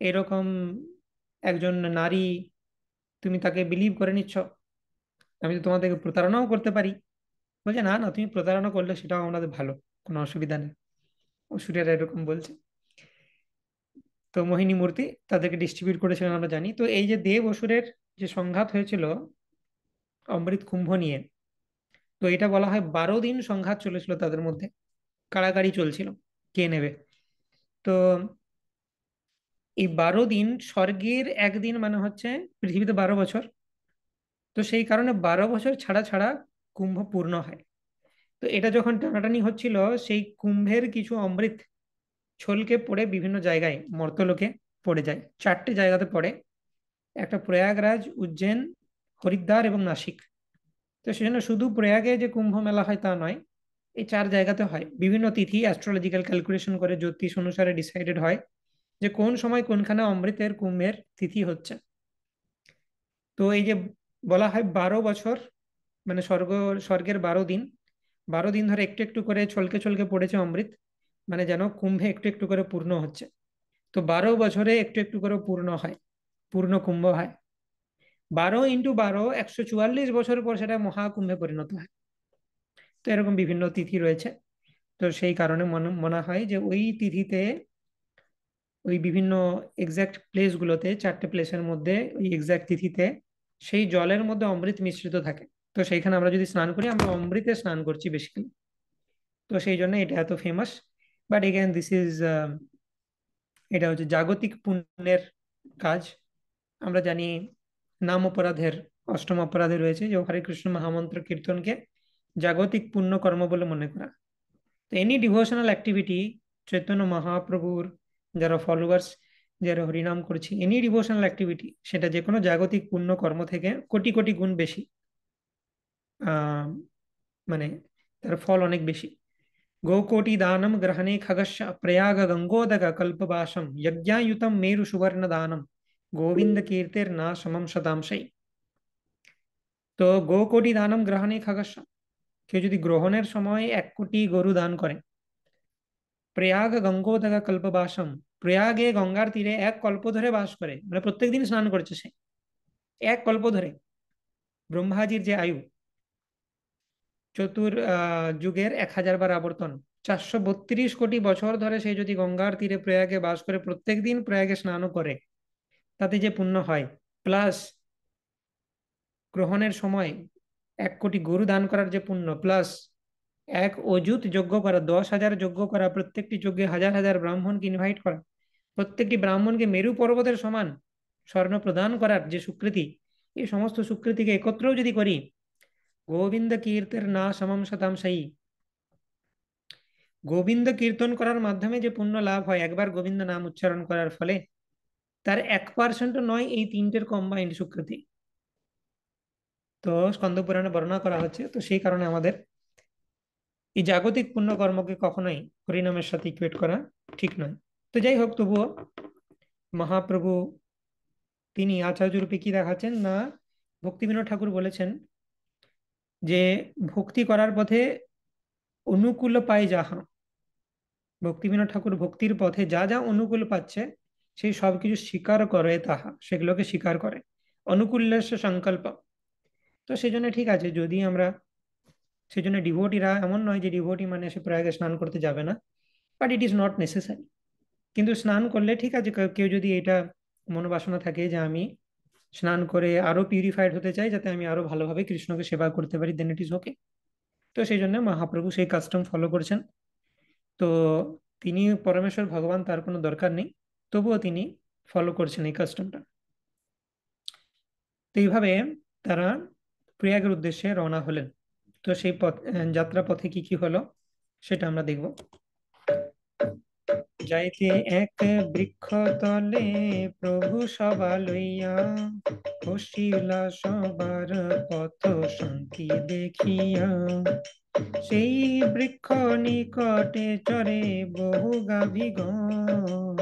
এরকম একজন নারী, তুমি তাকে বিলিভ করে নিচ্ছ, আমি তো তোমাদেরকে প্রতারণাও করতে পারি। বলছে না না, তুমি প্রতারণা করলে সেটাও আমাদের ভালো, কোনো অসুবিধা নেই। অসুরেরা এরকম বলছে। তো মোহিনী মূর্তি তাদেরকে ডিস্ট্রিবিউট করেছিলেন আমরা জানি। তো এই যে দেব অসুরের যে সংঘাত হয়েছিল অমৃত কুম্ভ নিয়ে, তো এটা বলা হয় 12 দিন সংঘাত চলেছিল তাদের মধ্যে, কাড়াকাড়ি চলছিল কে নেবে। তো এই 12 দিন, স্বর্গের একদিন মানে হচ্ছে পৃথিবীতে 12 বছর। তো সেই কারণে 12 বছর ছাড়া ছাড়া কুম্ভ পূর্ণ হয়। তো এটা যখন টানাটানি হচ্ছিল, সেই কুম্ভের কিছু অমৃত ছলকে পড়ে বিভিন্ন জায়গায় মর্তলোকে পড়ে যায়, 4টে জায়গাতে পড়ে। একটা প্রয়াগরাজ, উজ্জৈন, হরিদ্বার এবং নাসিক। তো সেজন্য শুধু প্রয়াগে যে কুম্ভ মেলা হয় তা নয়, এই 4 জায়গাতে হয়। বিভিন্ন তিথি অ্যাস্ট্রোলজিক্যাল ক্যালকুলেশন করে জ্যোতিষ অনুসারে ডিসাইডেড হয় যে কোন সময় কোনখানে অমৃতের কুম্ভের তিথি হচ্ছে। তো এই যে বলা হয় 12 বছর, মানে স্বর্গের 12 দিন, 12 দিন ধরে একটু একটু করে ছলকে ছলকে পড়েছে অমৃত, মানে যেন কুম্ভে একটু একটু করে পূর্ণ হচ্ছে। তো 12 বছরে একটু একটু করে পূর্ণ হয়, পূর্ণ কুম্ভ হয়। 12 × 12 144 বছর পর সেটা মহাকুম্ভে পরিণত হয়। তো এরকম বিভিন্ন তিথি রয়েছে। তো সেই কারণে মনে মনে হয় যে ওই তিথিতে, ওই বিভিন্ন এক্সাক্ট প্লেসগুলোতে, 4টে প্লেসের মধ্যে ওই এক্সাক্ট তিথিতে সেই জলের মধ্যে অমৃত মিশ্রিত থাকে। তো সেইখানে আমরা যদি স্নান করি আমরা অমৃতে স্নান করছি বেসিক্যালি। তো সেই জন্য এটা এত famous. But again this is, এটা হচ্ছে জাগতিক পুণ্যের কাজ। আমরা জানি নাম অপরাধের অষ্টম অপরাধে রয়েছে যে হরে কৃষ্ণ মহামন্ত্র কীর্তনকে জাগতিক পুণ্য কর্ম বলে মনে করা। তো এনি ডিভোশনাল অ্যাক্টিভিটি, চৈতন্য মহাপ্রভুর যারা ফলোয়ার্স, যারা হরিনাম করছি, এনি ডিভোশনাল অ্যাক্টিভিটি সেটা যে কোনো জাগতিক পুণ্য কর্ম থেকে কোটি কোটি গুণ বেশি, আহ মানে তার ফল অনেক বেশি। গোकोटि दानम ग्रहणे खगश्च प्रयाग गंगोदक कल्पवासम यज्ञायुतम मेरु सुवर्ण दानम गोविंद कीर्तिर्ना समम शतांशई। তো গোকোটি দানম গ্রহণে খগস্য, কেউ যদি গ্রহণের সময় 1 কোটি গরু দান করে, প্রয়াগ গঙ্গোদক কল্পবাসম, প্রয়াগে গঙ্গার তীরে 1 কল্প ধরে বাস করে, মানে প্রত্যেকদিন স্নান করছে সে 1 কল্প ধরে। ব্রহ্মাজির যে আয়ু, যুগের 1000 বার আবর্তন, 432 কোটি বছর ধরে সে যদি গঙ্গার তীরে প্রয়াগে বাস করে প্রত্যেকদিন প্রয়াগে স্নানও করে, তাতে যে পুণ্য হয়, প্লাস গ্রহণের সময় 1 কোটি গরু দান করার যে পুণ্য, প্লাস 1 অযুত যজ্ঞ করা, 10,000 যজ্ঞ করা, প্রত্যেকটি যজ্ঞে হাজার হাজার ব্রাহ্মণকে ইনভাইট করা, প্রত্যেকটি ব্রাহ্মণকে মেরু পর্বতের সমান স্বর্ণ প্রদান করার যে স্বীকৃতি, এই সমস্ত স্বীকৃতিকে একত্রেও যদি করি, গোবিন্দ কীর্তের না সমম শতাংশই, গোবিন্দ কীর্তন করার মাধ্যমে যে পুণ্য লাভ হয় একবার গোবিন্দ নাম উচ্চারণ করার ফলে, তার 1% নয় এই তিনটের কম্বাইন্ড স্বীকৃতি। তো স্কন্দ পুরাণে বর্ণনা করা হচ্ছে। তো সেই কারণে আমাদের এই জাগতিক পুণ্য কর্মকে কখনোই হরিনামের সাথে ইকুয়েট করা ঠিক নয়। তো যাই হোক, তবুও মহাপ্রভু তিনি আচার্য রূপে কি দেখাচ্ছেন না, ভক্তিবিনোদ ঠাকুর বলেছেন যে ভক্তি করার পথে অনুকূল পায় যাহা, ভক্তিবিনোদ ঠাকুর ভক্তির পথে যা যা অনুকূল পাচ্ছে সেই সবকিছু স্বীকার করে, তাহা সেগুলোকে স্বীকার করে। অনুকূল্যস্য সংকল্প। তো সেই জন্য ঠিক আছে, যদি আমরা সেই জন্য ডিভোটিরা এমন নয় যে ডিভোটি মানে সে প্রয়াগে স্নান করতে যাবে না, but it is not necessary. কিন্তু স্নান করলে ঠিক আছে, কেউ যদি এটা মনোবাসনা থাকে যে আমি স্নান করে আরো পিউরিফাইড হতে চাই যাতে আমি আরো ভালোভাবে কৃষ্ণকে সেবা করতে পারি, দেন ইট ইজ ওকে। তো সেই জন্য মহাপ্রভু সেই কাস্টম ফলো করছেন। তো তিনি পরমেশ্বর ভগবান, তার কোনো দরকার নেই, তবুও তিনি ফলো করছেন এই কাস্টমটা। তো এইভাবে তারা প্রয়াগের উদ্দেশ্যে রওনা হলেন। তো সেই পথ যাত্রা পথে কি কি হলো সেটা আমরা দেখব। যাইতে এক বৃক্ষ তলে প্রভু সভা লইয়া, বসিলা সবার পথ শান্তি দেখিয়া। সেই বৃক্ষ নিকটে চরে বহু গাভীগণ,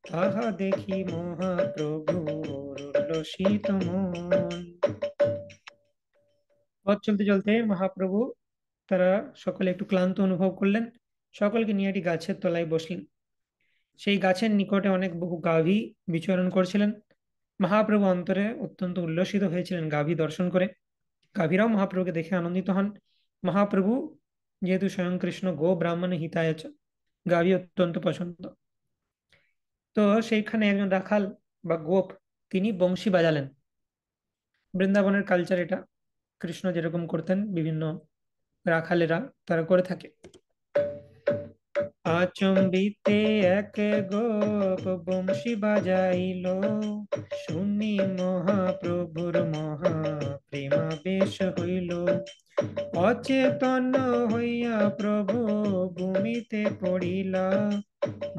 তাহা দেখি মহাপ্রভু উল্লসিত মন। পথ চলতে চলতে মহাপ্রভু তারা সকলে একটু ক্লান্ত অনুভব করলেন, সকলকে নিয়ে একটি গাছের তলায় বসলেন। সেই গাছের নিকটে অনেক বহু গাভী বিচরণ করছিলেন। মহাপ্রভু অন্তরে অত্যন্ত উল্লসিত হয়েছিলেন গাভী দর্শন করে। গাভীরাও মহাপ্রভুকে দেখে আনন্দিত হন। মহাপ্রভু যেহেতু স্বয়ং কৃষ্ণ গো ব্রাহ্মণে হিতায়, গাভী অত্যন্ত পছন্দ। তো সেইখানে একজন রাখাল বা গোপ, তিনি বংশী বাজালেন। বৃন্দাবনের কালচার এটা, কৃষ্ণ যেরকম করতেন বিভিন্ন রাখালেরা তারা করে থাকে। আচম্বিতে এক গোপ বংশী বাজাইল, শুনি মহাপ্রভুর মহা প্রেমাবেশ হইল। অচেতন হইয়া প্রভু ভূমিতে পড়িলা,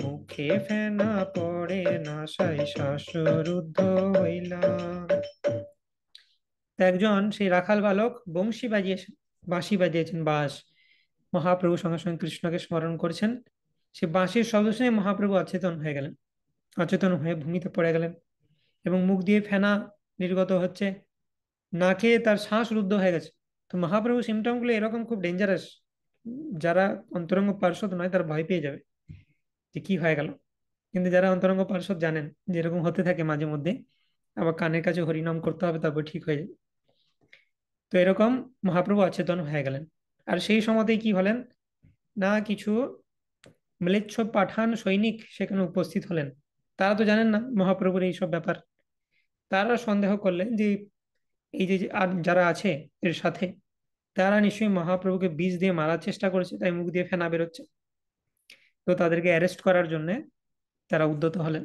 মুখে ফেনা পড়ে নাসায় শ্বাসরুদ্ধ হইলা। একজন সেই রাখাল বালক বংশী বাজিয়েছেন, বাঁশি বাজিয়েছেন, বাঁশ। মহাপ্রভু সঙ্গে সঙ্গে কৃষ্ণকে স্মরণ করছেন। সে বাঁশির শব্দ শুনে মহাপ্রভু অচেতন হয়ে গেলেন, অচেতন হয়ে ভূমিতে পড়ে গেলেন এবং মুখ দিয়ে ফেনা নির্গত হচ্ছে, নাকে তার শ্বাস রুদ্ধ হয়ে গেছে। তো মহাপ্রভু সিমটম গুলো এরকম খুব ডেঞ্জারাস, যারা অন্তরঙ্গ পার্শ্বদ নয় তারা ভয় পেয়ে যাবে যে কি হয়ে গেল। কিন্তু যারা অন্তরঙ্গ পার্শ্বদ জানেন যে এরকম হতে থাকে মাঝে মধ্যে, আবার কানের কাছে হরিনাম করতে হবে তারপর ঠিক হয়ে যাবে। তো এরকম মহাপ্রভু অচেতন হয়ে গেলেন। আর সেই সময়তেই কি হলেন না, কিছু ম্লেচ্ছ পাঠান সৈনিক সেখানে উপস্থিত হলেন। তারা তো জানেন না মহাপ্রভুর এইসব ব্যাপার। তারা সন্দেহ করলেন যে এই যে আর যারা আছে এর সাথে, তারা নিশ্চয়ই মহাপ্রভুকে বিষ দিয়ে মারার চেষ্টা করেছে, তাই মুখ দিয়ে ফেনা বেরোচ্ছে। তো তাদেরকে অ্যারেস্ট করার জন্য তারা উদ্যত হলেন।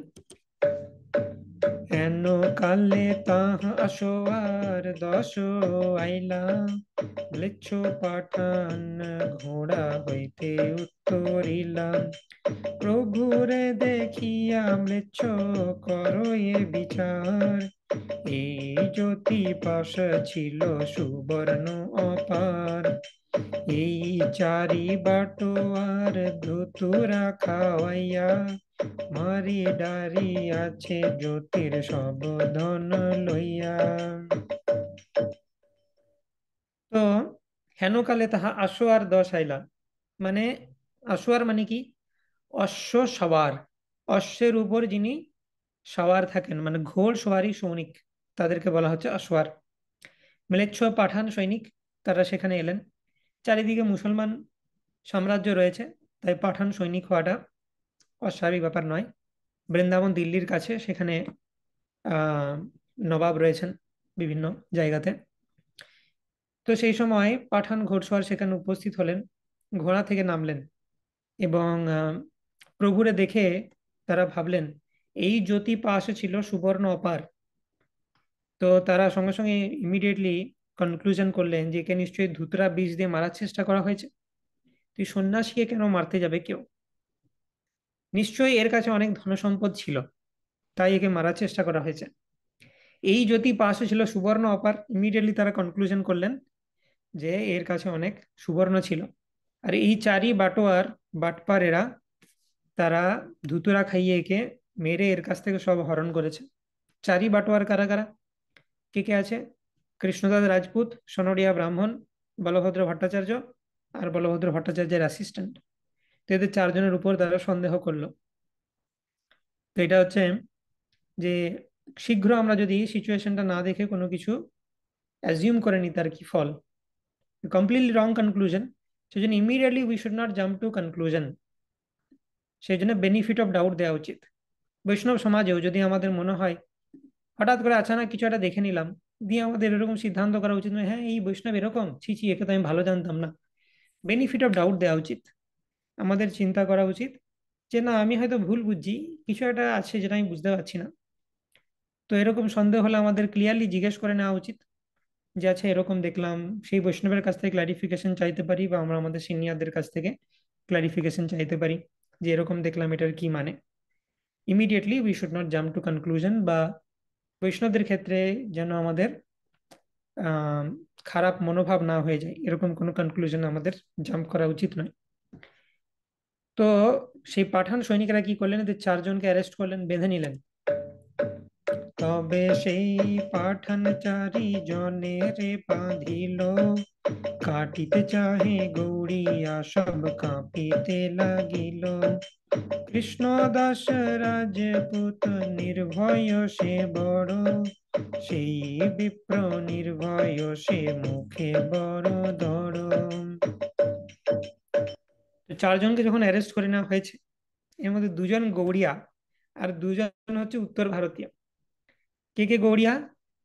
হেন কালে তাহা আসোয়ার দশ আইলা, ম্লেচ্ছ পাঠান ঘোড়া হইতে উত্তরিলা। প্রভুরে দেখিয়া ম্লেচ্ছ করো এ বিচার, এই জ্যোতি পাশ ছিল সুবর্ণ অপার। এই চারি বাটোয়ার ধুতুরা খাওয়াইয়া, মারি ডারি আছে জ্যোতির সব ধন লইয়া। তো হেনকালে তাহা আসোয়ার দশ আইলা, মানে আসোয়ার মানে কি, অশ্ব সওয়ার, অশ্বের উপর যিনি সওয়ার থাকেন মানে ঘোড় সওয়ারি সৈনিক, তাদেরকে বলা হচ্ছে আসোয়ার। ম্লেচ্ছ পাঠান সৈনিক তারা সেখানে এলেন। চারিদিকে মুসলমান সাম্রাজ্য রয়েছে, তাই পাঠান সৈনিক হওয়াটা অস্বাভাবিক ব্যাপার নয়। বৃন্দাবন দিল্লির কাছে, সেখানে আহ নবাব রয়েছেন বিভিন্ন জায়গাতে। তো সেই সময় পাঠান ঘোড়সওয়ার সেখানে উপস্থিত হলেন, ঘোড়া থেকে নামলেন এবং প্রভুরে দেখে তারা ভাবলেন এই জ্যোতি পাশে ছিল সুবর্ণ অপার। তো তারা সঙ্গে সঙ্গে ইমিডিয়েটলি কনক্লুশন করলেন যে একে নিশ্চয়ই ধুতরা বিষ দিয়ে মারার চেষ্টা করা হয়েছে। তুই সন্ন্যাসীকে কেন মারতে যাবে কেউ, নিশ্চয়ই এর কাছে অনেক ধনসম্পদ ছিল, তাই একে মারার চেষ্টা করা হয়েছে। এই জ্যোতি পাশে ছিল সুবর্ণ অপার, ইমিডিয়েটলি তারা কনক্লুশন করলেন যে এর কাছে অনেক সুবর্ণ ছিল। আর এই চারি বাটোয়ার বাটপার এরা, তারা ধুতুরা খাইয়ে একে মেরে এর কাছ থেকে সব হরণ করেছে। চারি বাটোয়ার কারা কারা, কে কে আছে, কৃষ্ণদাস রাজপুত, সোনডিয়া ব্রাহ্মণ, বলভদ্র ভট্টাচার্য আর বলভদ্র ভট্টাচার্যের অ্যাসিস্ট্যান্ট। তো এদের চারজনের উপর তারা সন্দেহ করলো। তো এটা হচ্ছে যে শীঘ্র আমরা যদি সিচুয়েশনটা না দেখে কোনো কিছু অ্যাজিউম করে নিই তার কি ফল, কমপ্লিটলি রং কনক্লুশন, সেই জন্য immediately we should not jump to conclusion. সেই জন্য বেনিফিট অফ ডাউট দেওয়া উচিত। বৈষ্ণব সমাজেও যদি আমাদের মনে হয় হঠাৎ করে আচ্ছা না কিছু একটা দেখে নিলাম, দিয়ে আমাদের এরকম সিদ্ধান্ত করা উচিত নয়, হ্যাঁ এই বৈষ্ণব এরকম, ছি ছি একে তো আমি ভালো জানতাম না। বেনিফিট অফ ডাউট দেওয়া উচিত। আমাদের চিন্তা করা উচিত যে না আমি হয়তো ভুল বুঝছি, কিছু একটা আছে যেটা আমি বুঝতে পারছি না। তো এরকম সন্দেহ হলে আমাদের ক্লিয়ারলি জিজ্ঞেস করে নেওয়া উচিত যে আচ্ছা এরকম দেখলাম। সেই বৈষ্ণবের কাছ থেকে ক্লারিফিকেশন চাইতে পারি, বা আমরা আমাদের সিনিয়রদের কাছ থেকে ক্লারিফিকেশন চাইতে পারি যে এরকম দেখলাম, এটার কি মানে। Immediately we should not jump to conclusion, বা বৈষ্ণবদের ক্ষেত্রে যেন আমাদের আহ খারাপ মনোভাব না হয়ে যায়, এরকম কোনো কনক্লুশন আমাদের জাম্প করা উচিত নয়। তো সেই পাঠান সৈনিকরা কি করলেন, এদের চারজনকে অ্যারেস্ট করলেন, বেঁধে নিলেন। তবে সেই পাঠান চারি জনের বাঁধিল, কাটিতে চাহে গৌড়িয়া সব কাঁপিতে লাগিল। কৃষ্ণ দাস রাজপুত নির্ভয় সে বড়, সেই বিপ্র নির্ভয় সে মুখে বড় ধর। চারজনকে যখন অ্যারেস্ট করে নেওয়া হয়েছে, এর মধ্যে দুজন গৌড়িয়া আর দুজন হচ্ছে উত্তর ভারতীয়। কে কে গৌড়িয়া?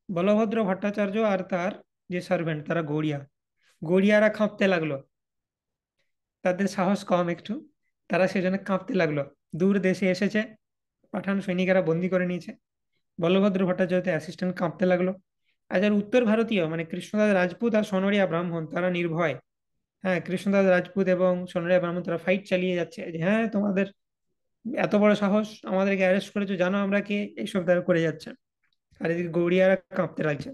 বলভদ্র ভট্টাচার্য আর তার যে সার্ভেন্ট তারা গৌড়িয়া। গৌড়িয়ারা কাঁপতে লাগলো, তাদের সাহস কম একটু, তারা সেজন্য কাঁপতে লাগলো। দূর দেশে এসেছে, পাঠান সৈনিকেরা বন্দি করে নিয়েছে, বলভদ্র ভট্টাচার্য অ্যাসিস্ট্যান্ট কাঁপতে লাগলো। আর যারা উত্তর ভারতীয় মানে কৃষ্ণদাস রাজপুত আর সোনরিয়া ব্রাহ্মণ, তারা নির্ভয়। হ্যাঁ, কৃষ্ণদাস রাজপুত এবং সোনরিয়া ব্রাহ্মণ তারা ফাইট চালিয়ে যাচ্ছে যে হ্যাঁ তোমাদের এত বড় সাহস, আমাদেরকে অ্যারেস্ট করেছো, জানো আমরা কে, এইসব তারা করে যাচ্ছে। আর এদিকে গৌড়িয়ারা কাঁপতে লাগছে।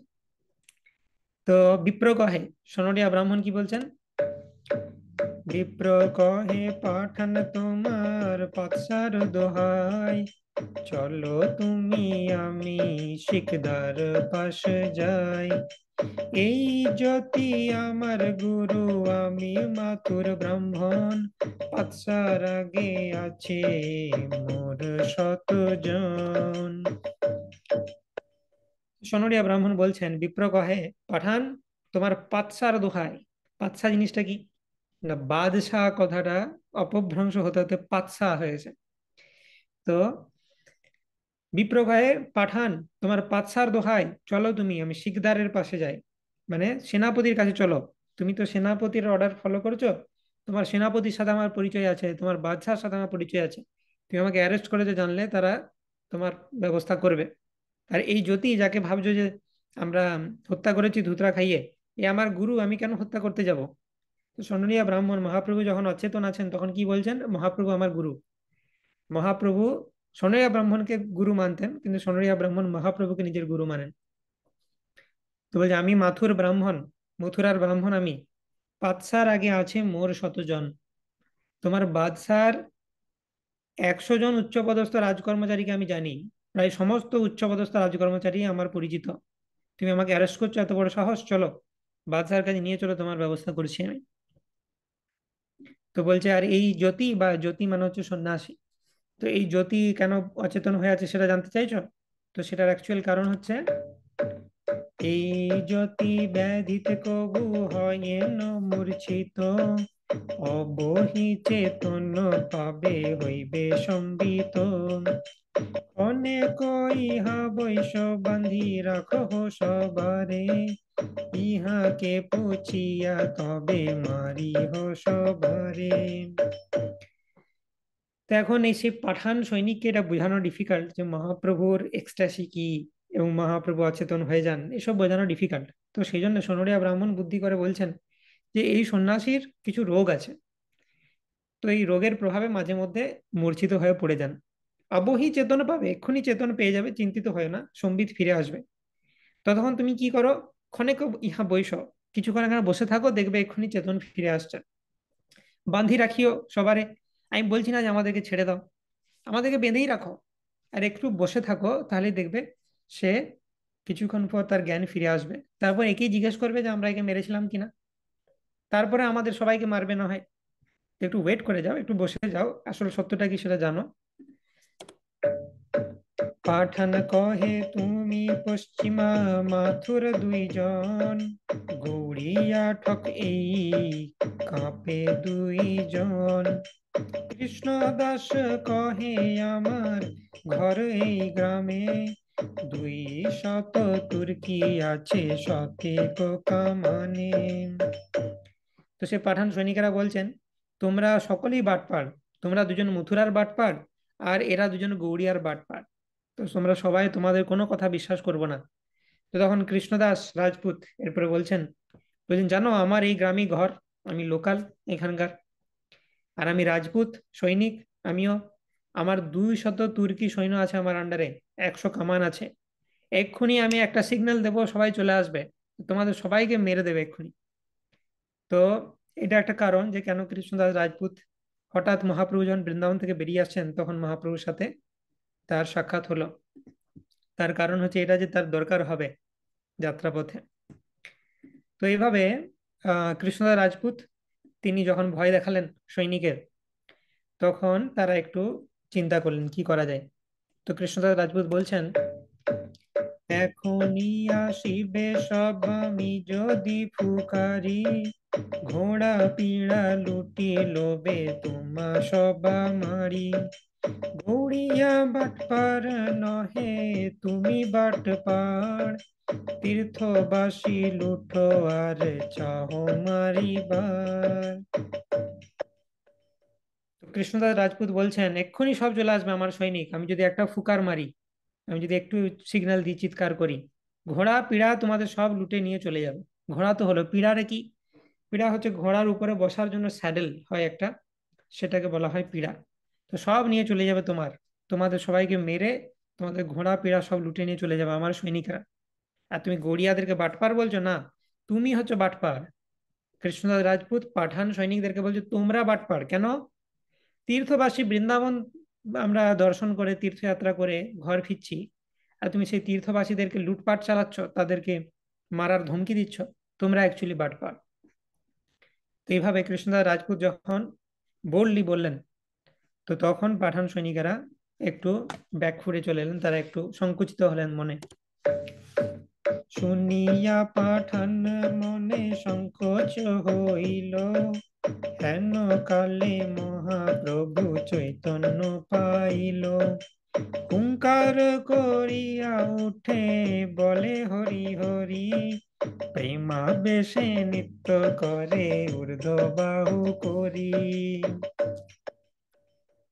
তো বিপ্র কহে, সোনরিয়া ব্রাহ্মণ কি বলছেন? বিপ্র কহে পাঠান তোমার পাৎসার দোহাই, চলো তুমি আমি শিকদার পাশ যাই। এই জ্যোতি আমার গুরু, আমি মাথুর ব্রাহ্মণ, পাৎসার আগে আছে মোর শতজন। সোনরিয়া ব্রাহ্মণ বলছেন, বিপ্র কহে পাঠান তোমার পাৎসার দোহাই। পাৎসা জিনিসটা কি না, বাদশাহ কথাটা অপভ্রংশ হতে হতে পাৎসা হয়েছে। তো বিপ্র কহে পাঠান তোমার পাৎসার দোহাই, চলো তুমি আমি শিকদারের পাশে যাই, মানে সেনাপতির কাছে চলো। তুমি তো সেনাপতির অর্ডার ফলো করছো, তোমার সেনাপতির সাথে আমার পরিচয় আছে, তোমার বাদশার সাথে আমার পরিচয় আছে, তুমি আমাকে অ্যারেস্ট করেছো জানলে তারা তোমার ব্যবস্থা করবে। আর এই জ্যোতি যাকে ভাবছো যে আমরা হত্যা করেছি ধুতরা খাইয়ে, এ আমার গুরু, আমি কেন হত্যা করতে যাব? তো সন্ন্যাসী ব্রাহ্মণ মহাপ্রভু যখন অচেতন আছেন তখন কি বলছেন, মহাপ্রভু আমার গুরু। মহাপ্রভু সোনারিয়া ব্রাহ্মণকে গুরু মানতেন, কিন্তু সোনারিয়া ব্রাহ্মণ মহাপ্রভুকে নিজের গুরু মানেন। তো বলছে আমি মাথুর ব্রাহ্মণ, মথুরার ব্রাহ্মণ আমি, পাৎসার আগে আছে মোর শতজন। তোমার বাদশার 100 জন উচ্চপদস্থ রাজকর্মচারীকে আমি জানি, প্রায় সমস্ত উচ্চপদস্থ রাজকর্মচারী আমার পরিচিত। তুমি আমাকে অ্যারেস্ট করছো, এত বড় সাহস, চলো বাদশার কাছে নিয়ে চলো, তোমার ব্যবস্থা করছি আমি। তো বলছে আর এই জ্যোতি বা জ্যোতি মানে হচ্ছে সন্ন্যাসী। তো এই জ্যোতি কেন অচেতন হয়ে আছে সেটা জানতে চাইছো? তো সেটার অ্যাকচুয়াল কারণ হচ্ছে এই জ্যোতি ব্যাধিতে কবু হয় মূর্ছিত, অবহি চেতন পাবে হইবে সম্বিত। অনেক ইহা বৈশ বান্ধি রাখো সবারে, ইহাকে পুছিয়া তবে মারিহ সবারে। তো এখন এই সেই পাঠান সৈনিককে এটা বোঝানো ডিফিকাল্ট যে মহাপ্রভুর এক্সট্যাসি কি এবং মহাপ্রভু অচেতন হয়ে যান, এসব বোঝানো ডিফিকাল্ট। তো সেই জন্য সোনরিয়া ব্রাহ্মণ বুদ্ধি করে বলছেন যে এই সন্ন্যাসীর কিছু রোগ আছে, তো এই রোগের প্রভাবে মাঝে মধ্যে মূর্ছিত হয়ে পড়ে যান। আবহি চেতন পাবে, এক্ষুনি চেতন পেয়ে যাবে, চিন্তিত হয় না, সম্বিত ফিরে আসবে। ততক্ষণ তুমি কি করো, ক্ষণেক ইহা বৈশ, কিছুক্ষণ এখানে বসে থাকো, দেখবে এক্ষুনি চেতন ফিরে আসছে। বান্ধি রাখিও সবারে, আমি বলছি না যে আমাদেরকে ছেড়ে দাও, আমাদেরকে বেঁধেই রাখো, আর একটু বসে থাকো, তাহলেই দেখবে সে কিছুক্ষণ পর তার জ্ঞান ফিরে আসবে। তারপর একেই জিজ্ঞেস করবে যে আমরা একে মেরেছিলাম কিনা। তারপরে আমাদের সবাইকে মারবে না হয়। একটু ওয়েট করে যাও, একটু বসে যাও, আসল সত্যটা কি সেটা জানো। পাঠান কহে তুমি পশ্চিমা মাথুর দুইজন, গৌড়িয়া ঠক এই কাঁপে দুইজন। কৃষ্ণ দাস কহে আমার ঘর এই গ্রামে, 200 তুর্কি আছে শতেক কামানে। তো সে পাঠান সৈনিকেরা বলছেন, তোমরা সকলেই বাটপার, তোমরা দুজন মথুরার বাটপার, আর এরা দুজন গৌড়িয়ার বাটপার। তো তোমরা সবাই তোমাদের কোনো কথা বিশ্বাস করবো না। তো তখন কৃষ্ণদাস রাজপুত এরপরে বলছেন, বলছেন জানো আমার এই গ্রামই ঘর, আমি লোকাল এখানকার, আর আমি রাজপুত সৈনিক। আমিও, আমার 200 তুর্কি সৈন্য আছে আমার আন্ডারে, 100 কামান আছে। এক্ষুনি আমি একটা সিগন্যাল দেবো, সবাই চলে আসবে, তোমাদের সবাইকে মেরে দেবে এক্ষুনি। তো এটা একটা কারণ যে কেন কৃষ্ণদাস রাজপুত হঠাৎ মহাপ্রভু যখন বৃন্দাবন থেকে বেরিয়ে আসছেন তখন মহাপ্রভুর সাথে তার সাক্ষাৎ হলো। তার কারণ হচ্ছে এটা যে তার দরকার হবে যাত্রাপথে। তো এইভাবে কৃষ্ণদাস রাজপুত তিনি যখন ভয় দেখালেন সৈনিকের, তখন তারা একটু চিন্তা করলেন কি করা যায়। তো কৃষ্ণদাস রাজপুত বলছেন, এখনই আসিবে সব আমি যদি ফুকারি, ঘোড়া পিড়া লুটি লোবে তোমা সবা মারি। গৌড়িয়া বাটপার নহে তুমি বাটপার, তীর্থবাসী লুঠো আর চাহ মারিবার। তো কৃষ্ণদাস রাজপুত বলছেন, এক্ষুনি সব চলে আসবে আমার সৈনিক, আমি যদি একটা ফুকার মারি, আমি যদি একটু সিগন্যাল দিই, চিৎকার করি, ঘোড়া পিড়া তোমাদের সব লুটে নিয়ে চলে যাবে। ঘোড়া তো হলো, পিড়ারে কি? পিড়া হচ্ছে ঘোড়ার উপরে বসার জন্য স্যাডেল হয় একটা, সেটাকে বলা হয় পিড়া। তো সব নিয়ে চলে যাবে তোমার, তোমাদের সবাইকে মেরে তোমাদের ঘোড়া পিড়া সব লুটে নিয়ে চলে যাবে আমার সৈনিকরা। আর তুমি গড়িয়াদেরকে বাটপার বলছো না, তুমি হচ্ছে বাটপার। কৃষ্ণদাস রাজপুত পাঠান সৈনিকদেরকে বলছে তোমরা বাটপার কেন? তীর্থবাসী বৃন্দাবন আমরা দর্শন করে তীর্থযাত্রা করে ঘর ফিরছি, আর তুমি সেই তীর্থবাসীদেরকে লুটপাট চালাচ্ছ, তাদেরকে মারার ধমকি দিচ্ছ, তোমরা অ্যাকচুয়ালি বাটপার। তো এইভাবে কৃষ্ণদাস রাজপুত যখন বোল্ডলি বললেন, তো তখন পাঠান সৈনিকেরা একটু ব্যাক ফুটে চলে এলেন, তারা একটু সংকুচিত হলেন মনে। শুনিয়া পাঠান মনে সংকোচ হইল, হেন কালে মহাপ্রভু চৈতন্য পাইল। হুঙ্কার করিয়া উঠে বলে হরি হরি, প্রেমাবেশে নৃত্য করে ঊর্ধ্ব বাহু করি।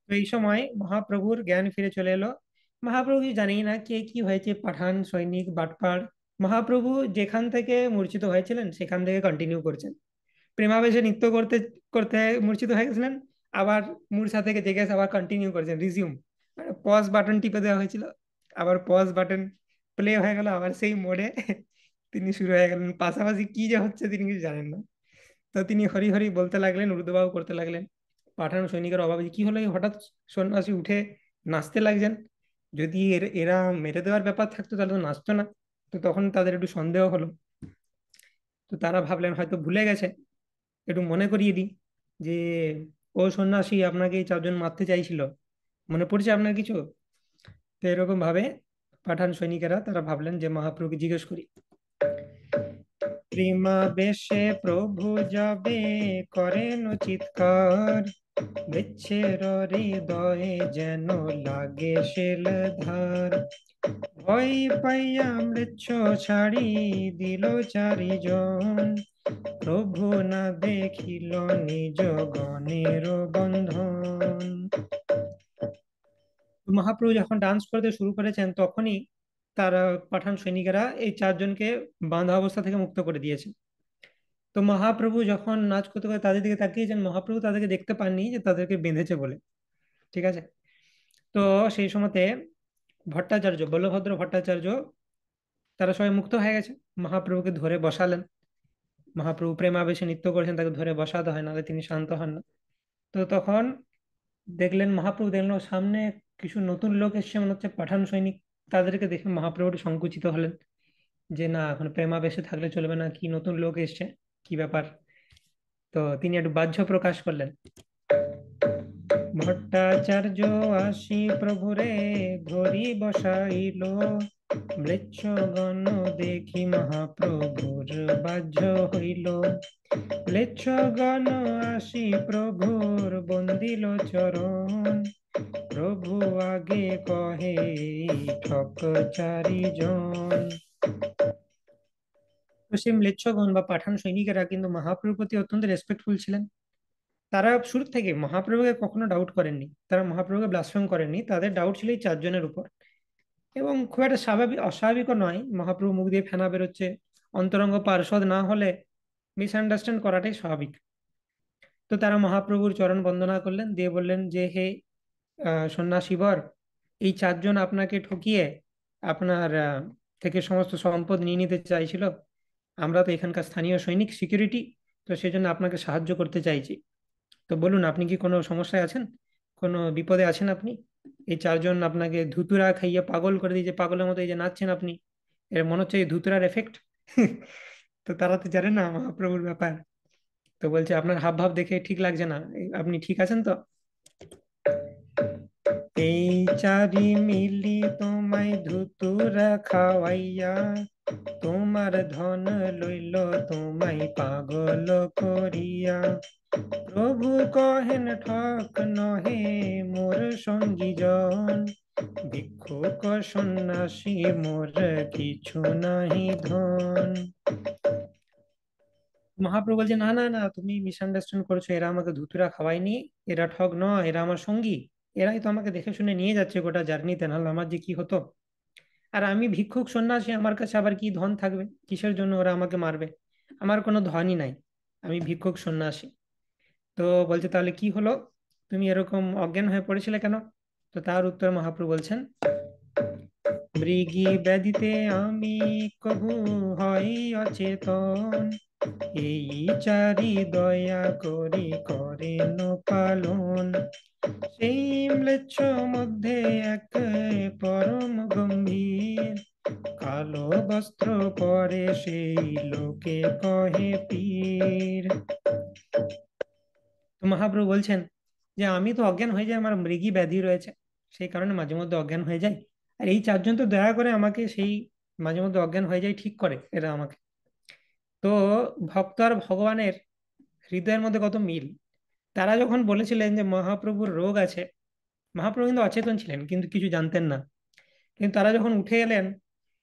তো এই সময় মহাপ্রভুর জ্ঞান ফিরে চলে এলো। মহাপ্রভু কি জানি না কে কি হয়েছে, পাঠান সৈনিক বাটপার, মহাপ্রভু যেখান থেকে মূর্ছিত হয়েছিলেন সেখান থেকে কন্টিনিউ করছেন। প্রেমাবেশে নৃত্য করতে করতে মূর্ছিত হয়ে গেছিলেন, আবার মূর্ছা থেকে জেগে এসে আবার কন্টিনিউ করেছেন, রিজিউম। মানে পজ বাটন টিপে দেওয়া হয়েছিল, আবার পজ বাটন প্লে হয়ে গেল, আবার সেই মোডে তিনি শুরু হয়ে গেলেন। পাশাপাশি কি যে হচ্ছে তিনি কিছু জানেন না। তো তিনি হরি হরি বলতে লাগলেন, ঊর্ধ্ববাহু করতে লাগলেন। পাঠান সৈনিকের অভাবে কি হলো, এই হঠাৎ সন্ন্যাসী উঠে নাচতে লাগছেন। যদি এরা মেরে দেওয়ার ব্যাপার থাকতো তাহলে তো নাচতো না। তো তখন তাদের একটু সন্দেহ হলো। তো তারা ভাবলেন হয়তো ভুলে গেছে, একটু মনে করিয়ে দিই যে ও সন্ন্যাসী আপনাকে এই 4 জন মারতে চাইছিল, মনে পড়ছে আপনার কিছু? তো এরকম ভাবে পাঠান সৈনিকেরা তারা ভাবলেন যে মহাপ্রভুকে জিজ্ঞেস করি। প্রেমাবেশে প্রভু যাবে করেন চিৎকার, বিচ্ছের হৃদয়ে যেন লাগে ধার। ভয় পাইয়া মৃচ্ছ ছাড়ি দিল 4 জন, প্রভু না দেখিল নিজ গণের বন্ধন। মহাপ্রভু যখন ডান্স করতে শুরু করেছেন তখনই তারা পাঠান সৈনিকেরা এই 4 জনকে বাঁধা অবস্থা থেকে মুক্ত করে দিয়েছে। তো মহাপ্রভু যখন নাচ করতে করে তাদের দিকে তাকিয়েছেন, মহাপ্রভু তাদেরকে দেখতে পাননি যে তাদেরকে বেঁধেছে বলে। ঠিক আছে। তো সেই সময়তে ভট্টাচার্য, বলভদ্র ভট্টাচার্য, তারা সবাই মুক্ত হয়ে গেছে, মহাপ্রভুকে ধরে বসালেন। মহাপ্রভু প্রেমাবেশে নৃত্য করেছেন, তাকে ধরে বসাতে হয়, নাহলে তিনি শান্ত হন না। তো তখন দেখলেন, মহাপ্রভু দেখলেন ওর সামনে কিছু নতুন লোক এসছে, মনে হচ্ছে পাঠান সৈনিক। তাদেরকে দেখে মহাপ্রভু একটু সংকুচিত হলেন, যে না এখন প্রেমাবেশে থাকলে চলবে না, কি নতুন লোক এসছে, কি ব্যাপার। তো তিনি একটু বাহ্য প্রকাশ করলেন। ভট্টাচার্য আসি প্রভুরে ধরি বসাইল, ম্লেচ্ছগণ দেখি মহাপ্রভুর বাহ্য হইল। ম্লেচ্ছগণ আসি প্রভুর বন্দিল চরণ, প্রভু আগে কহে ঠক চারিজন। তো সেই ম্লেচ্ছগণ বা পাঠান সৈনিকেরা কিন্তু মহাপ্রভুর প্রতি অত্যন্ত রেসপেক্টফুল ছিলেন। তারা শুরু থেকে মহাপ্রভুকে কখনো ডাউট করেননি, তারা মহাপ্রভুকে ব্লাসফেম করেননি। তাদের ডাউট ছিল এই চারজনের উপর। এবং খুব একটা স্বাভাবিক অস্বাভাবিকও নয়, মহাপ্রভু মুখ দিয়ে ফেনা বেরোচ্ছে, অন্তরঙ্গ পার্ষদ না হলে মিসআন্ডারস্ট্যান্ড করাটাই স্বাভাবিক। তো তারা মহাপ্রভুর চরণ বন্দনা করলেন, দিয়ে বললেন যে হে সন্ন্যাসীবর, এই চারজন আপনাকে ঠকিয়ে আপনার থেকে সমস্ত সম্পদ নিয়ে নিতে চাইছিল। আমরা তো এখানকার স্থানীয় সৈনিক, সিকিউরিটি, তো সেজন্য আপনাকে সাহায্য করতে চাইছি। তো বলুন, আপনি কি কোনো সমস্যায় আছেন, কোনো বিপদে আছেন আপনি? এই চারজন আপনাকে ধুতুরা খাইয়ে পাগল করে দিয়েছে, পাগলের মতো এই যে নাচছেন আপনি, এর মনে হচ্ছে এই ধুতুরার এফেক্ট। তো তারা তো জানে না মহাপ্রভুর ব্যাপার। তো বলছে আপনার হাব ভাব দেখে ঠিক লাগছে না, আপনি ঠিক আছেন তো? এই চারি মিলি তোমায় ধুতুরা খাওয়াইয়া, তোমার ধন লইল তোমায় পাগল করিয়া। প্রভু কহেন ঠক নহে মোর সঙ্গী জন, ভিক্ষুক সন্ন্যাসী মোর কিছু নাহি ধন। মহাপ্রভু বলছে না না না, তুমি মিসআন্ডারস্ট্যান্ড করছো, এরা আমাকে ধুতুরা খাওয়ায়নি, এরা ঠগ নয়, এরা আমার সঙ্গী। এরাই তো আমাকে দেখে শুনে নিয়ে যাচ্ছে গোটা জার্নিতে, নাহলে আমার যে কি হতো। আর আমি ভিক্ষুক সন্ন্যাসী, আমার কাছে আবার কি ধন থাকবে, কিসের জন্য ওরা আমাকে মারবে? আমার কোনো ধনই নাই, আমি ভিক্ষুক সন্ন্যাসী। তো বলছে তাহলে কি হলো, তুমি এরকম অজ্ঞান হয়ে পড়েছিলে কেন? তো তার উত্তর মহাপ্রভু বলছেন, মৃগী ব্যাধিতে আমি কভু হই অচেতন, এই চারি দয়া করি করেন পালন। সেই ম্লেচ্ছ মধ্যে এক পরম গম্ভীর, কালো বস্ত্র পরে সেই লোকে কহে পীর। তো মহাপ্রভু বলছেন যে আমি তো অজ্ঞান হয়ে যাই, আমার মৃগী ব্যাধি রয়েছে, সেই কারণে মাঝে মধ্যে অজ্ঞান হয়ে যায়। আর এই চারজন তো দয়া করে আমাকে সেই মাঝে মধ্যে অজ্ঞান হয়ে যায় ঠিক করে এরা আমাকে। তো ভক্ত আর ভগবানের হৃদয়ের মধ্যে কত মিল। তারা যখন বলেছিলেন যে মহাপ্রভুর রোগ আছে, মহাপ্রভু কিন্তু অচেতন ছিলেন, কিন্তু কিছু জানতেন না। কিন্তু তারা যখন উঠে এলেন,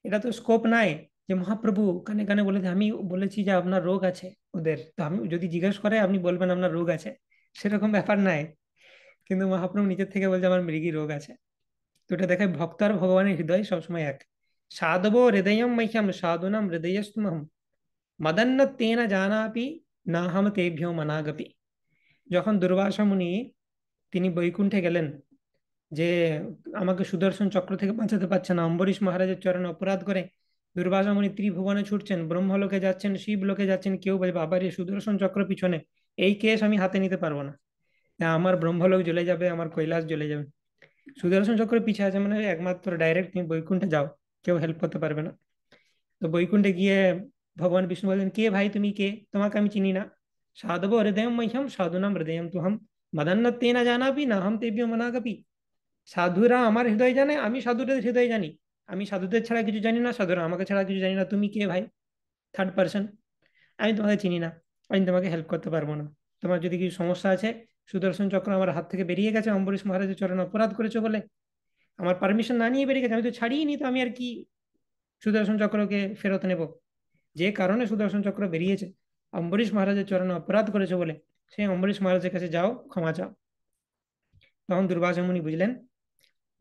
এটা তো স্কোপ নাই যে মহাপ্রভু কানে কানে বলে যে আমি বলেছি যে আপনার রোগ আছে। ওদের তো আমি যদি জিজ্ঞেস করে আপনি বলবেন আপনার রোগ আছে, সেরকম ব্যাপার নাই। কিন্তু মহাপ্রভু নিজের থেকে বলছে আমার মৃগী রোগ আছে। তো এটা দেখায় ভক্ত আর ভগবানের হৃদয় সবসময় এক। সাধবো হৃদয়ম মহ্যম সাধুনাম হৃদয়স্তুমহম, মদন্ন তেন জানাপি না হাম তেভ্যো মনাগপি। যখন দুর্বাসা মুনি তিনি বৈকুণ্ঠে গেলেন, যে আমাকে সুদর্শন চক্র থেকে বাঁচাতে পারছে না, অম্বরীশ মহারাজের চরণে অপরাধ করে দুর্বাসা মুনি ত্রিভুবনে ছুটছেন, ব্রহ্মলোকে যাচ্ছেন, শিবলোকে যাচ্ছেন, কেউ বলবে বাবার এই সুদর্শন চক্র পিছনে, এই কেস আমি হাতে নিতে পারবো না, আমার ব্রহ্মলোক জ্বলে যাবে, আমার কৈলাস জ্বলে যাবে। সুদর্শন চক্র পিছে আছে মানে একমাত্র ডাইরেক্ট তুমি বৈকুণ্ঠে যাও, কেউ হেল্প করতে পারবে না। তো বৈকুণ্ঠে গিয়ে ভগবান বিষ্ণু বললেন, কে ভাই তুমি কে, তোমাকে আমি চিনি না। সাধব হৃদয় মহ্যম সাধুনাম হৃদয়ম তুহম, মদন্ন তেনা জানাবি না হাম তেভ্যো মনাগপি। সাধুরা আমার হৃদয় জানে, আমি সাধুদের হৃদয় জানি। আমি সাধুদের ছাড়া কিছু জানি না, সাধুরা আমাকে ছাড়া কিছু জানি না। তুমি কে ভাই? Third person. আমি তোমাকে চিনি না, আমি তোমাকে হেল্প করতে পারবো না। তোমার যদি কিছু সমস্যা আছে, সুদর্শন চক্র আমার হাত থেকে বেরিয়ে গেছে অম্বরীশ মহারাজের চরণে অপরাধ করেছো বলে, আমার পারমিশন না নিয়ে বেরিয়ে গেছে, আমি তো ছাড়িয়ে নি, তো আমি আর কি সুদর্শন চক্রকে ফেরত নেব? যে কারণে সুদর্শন চক্র বেরিয়েছে, অম্বরীশ মহারাজের চরণে অপরাধ করেছে বলে, সেই অম্বরীশ মহারাজের কাছে যাও, ক্ষমা চাও। তখন দুর্বাসা মুনি বুঝলেন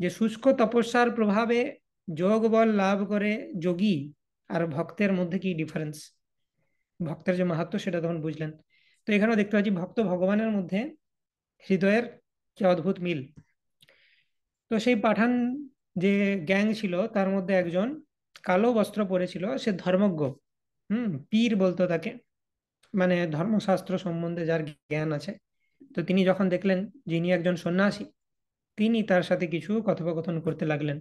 যে শুষ্ক তপস্যার প্রভাবে যোগ বল লাভ করে যোগী আর ভক্তের মধ্যে কি ডিফারেন্স, ভক্তের যে মাহাত্ম্য সেটা তখন বুঝলেন। তো এখানেও দেখতে পাচ্ছি ভক্ত ভগবানের মধ্যে হৃদয়ের কি অদ্ভুত মিল। তো সেই পাঠান যে গ্যাং ছিল তার মধ্যে একজন কালো বস্ত্র পরেছিল, সে ধর্মজ্ঞ, পীর বলতো তাকে, মানে ধর্মশাস্ত্র সম্বন্ধে যার জ্ঞান আছে। তো তিনি যখন দেখলেন যিনি একজন সন্ন্যাসী, তিনি তার সাথে কিছু কথোপকথন করতে লাগলেন।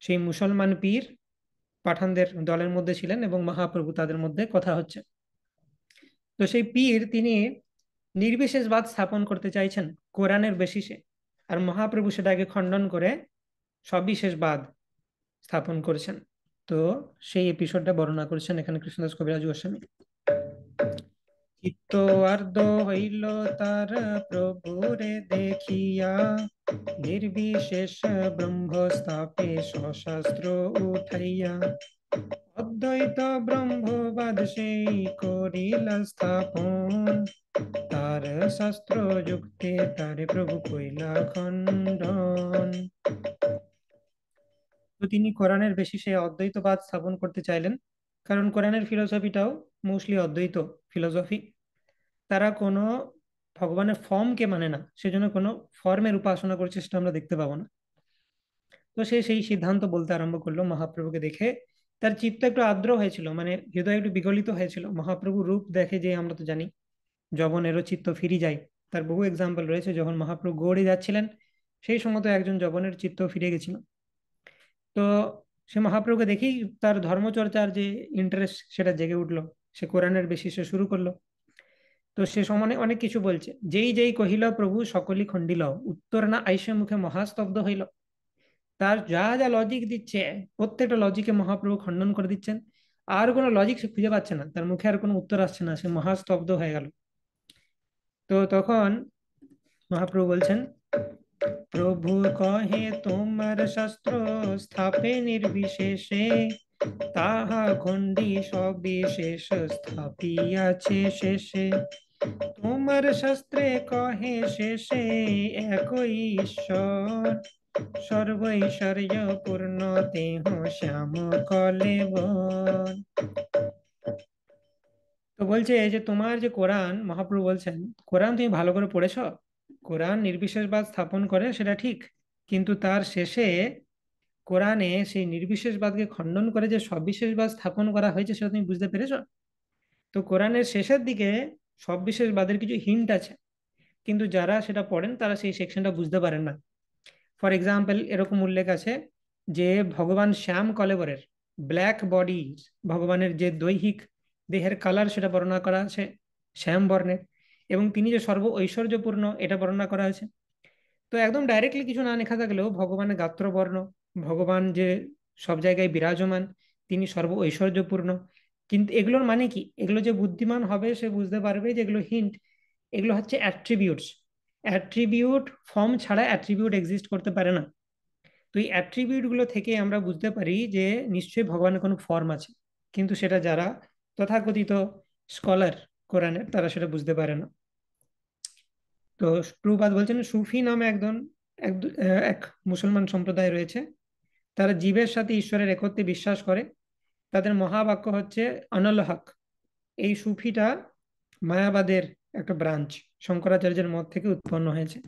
সেই মুসলমান পীর পাঠানদের দলের মধ্যে ছিলেন এবং মহাপ্রভু তাদের মধ্যে কথা হচ্ছে। তো সেই পীর তিনি নির্বিশেষবাদ স্থাপন করতে চাইছেন কোরআনের বেসিসে, আর মহাপ্রভু সেটাকে খণ্ডন করে সবিশেষবাদ স্থাপন করেছেন। তো সেই এপিসোডটা বর্ণনা করেছেন এখানে কৃষ্ণদাস কবিরাজ গোস্বামী। চিত্ত আর্দ্র হইল তার প্রভুরে দেখিয়া, নির্বিশেষ ব্রহ্ম স্থাপে সশাস্ত্র উঠাইয়া, অদ্বৈত ব্রহ্মবাদ সেই করিলা স্থাপন, তার শাস্ত্র যুক্তে তার প্রভু কইলা খণ্ডন। তো তিনি কোরআনের বেসিসে অদ্বৈতবাদ স্থাপন করতে চাইলেন, কারণ কোরআনের ফিলোসফিটাও মোস্টলি অদ্বৈত ফিলোসফি। তারা কোনো ভগবানের ফর্মকে মানে না, সেজন্য কোনো ফর্মের উপাসনা করছে সেটা আমরা দেখতে পাবো না। তো সে সেই সিদ্ধান্ত বলতে আরম্ভ করলো মহাপ্রভুকে দেখে। তার চিত্ত একটু আর্দ্র হয়েছিল, মানে হৃদয় একটু বিগলিত হয়েছিল। মহাপ্রভু রূপ দেখে যে আমরা তো জানি যবনেরও চিত্ত ফিরে যায়। তার বহু এক্সাম্পল রয়েছে, যখন মহাপ্রভু গৌড়ে যাচ্ছিলেন সেই সময় তো একজন যবনের চিত্ত ফিরে গেছিল। তো সে মহাপ্রভুকে দেখেই তার ধর্মচর্চার যে ইন্টারেস্ট সেটা জেগে উঠলো। সে কোরআনের বেশি শুরু করলো। তো সে সময় অনেক কিছু বলছে, যেই যেই কহিল প্রভু সকলই খণ্ডিল, উত্তর না আইসে মুখে মহাস্তব্ধ হইল। তার যা যা লজিক দিচ্ছে প্রত্যেকটা লজিকে মহাপ্রভু খণ্ডন করে দিচ্ছেন। আর কোনো লজিক সে খুঁজে পাচ্ছে না, তার মুখে আর কোনো উত্তর আসছে না, সে মহাস্তব্ধ হয়ে গেল। তো তখন মহাপ্রভু বলছেন, প্রভু কহে তোমার শাস্ত্র স্থাপে নির্বিশেষে, তাহা খণ্ডী সবিশেষ স্থাপিয়াছে শেষে। তোমার শাস্ত্রে কহে শেষে একই ঈশ্বর, সর্বৈশ্বর্য পূর্ণ দেহ শ্যাম কলেবর। তো বলছে যে তোমার যে কোরআন, মহাপ্রভু বলছেন কোরআন তুমি ভালো করে পড়েছ, কোরআন নির্বিশেষবাদ স্থাপন করে সেটা ঠিক, কিন্তু তার শেষে কোরআনে সেই নির্বিশেষবাদকে খণ্ডন করে যে সবিশেষবাদ স্থাপন করা হয়েছে সেটা তুমি বুঝতে পেরেছো? তো কোরআনের শেষের দিকে সবিশেষবাদের কিছু হিন্ট আছে, কিন্তু যারা সেটা পড়েন তারা সেই সেকশনটা বুঝতে পারেন না। ফর এক্সাম্পল, এরকম উল্লেখ আছে যে ভগবান শ্যাম কলেবরের ব্ল্যাক বডি, ভগবানের যে দৈহিক দেহের কালার সেটা বর্ণনা করা আছে শ্যাম বর্ণের, এবং তিনি যে সর্ব ঐশ্বর্যপূর্ণ এটা বর্ণনা করা আছে। তো একদম ডাইরেক্টলি কিছু না লেখা থাকলেও ভগবানের গাত্রবর্ণ, ভগবান যে সব জায়গায় বিরাজমান, তিনি সর্ব ঐশ্বর্যপূর্ণ। কিন্তু এগুলোর মানে কি? এগুলো যে বুদ্ধিমান হবে সে বুঝতে পারবে যে এগুলো হিন্ট, এগুলো হচ্ছে অ্যাট্রিবিউটস। অ্যাট্রিবিউট ফর্ম ছাড়া অ্যাট্রিবিউট এক্সিস্ট করতে পারে না। তো এই অ্যাট্রিবিউট গুলো থেকে আমরা বুঝতে পারি যে নিশ্চয়ই ভগবানের কোনো ফর্ম আছে, কিন্তু সেটা যারা তথাকথিত স্কলার কোরআনের তারা সেটা বুঝতে পারে না। তো প্রভুপাদ বলছেন সুফি নামে এক মুসলমান সম্প্রদায় রয়েছে, তারা জীবের সাথে ঈশ্বরের একত্বে বিশ্বাস করে। তাদের মহাবাক্য হচ্ছে অনল হক। এই সুফিটা মায়াবাদের একটা ব্রাঞ্চ, শঙ্করাচার্যের মত থেকে উৎপন্ন হয়েছে।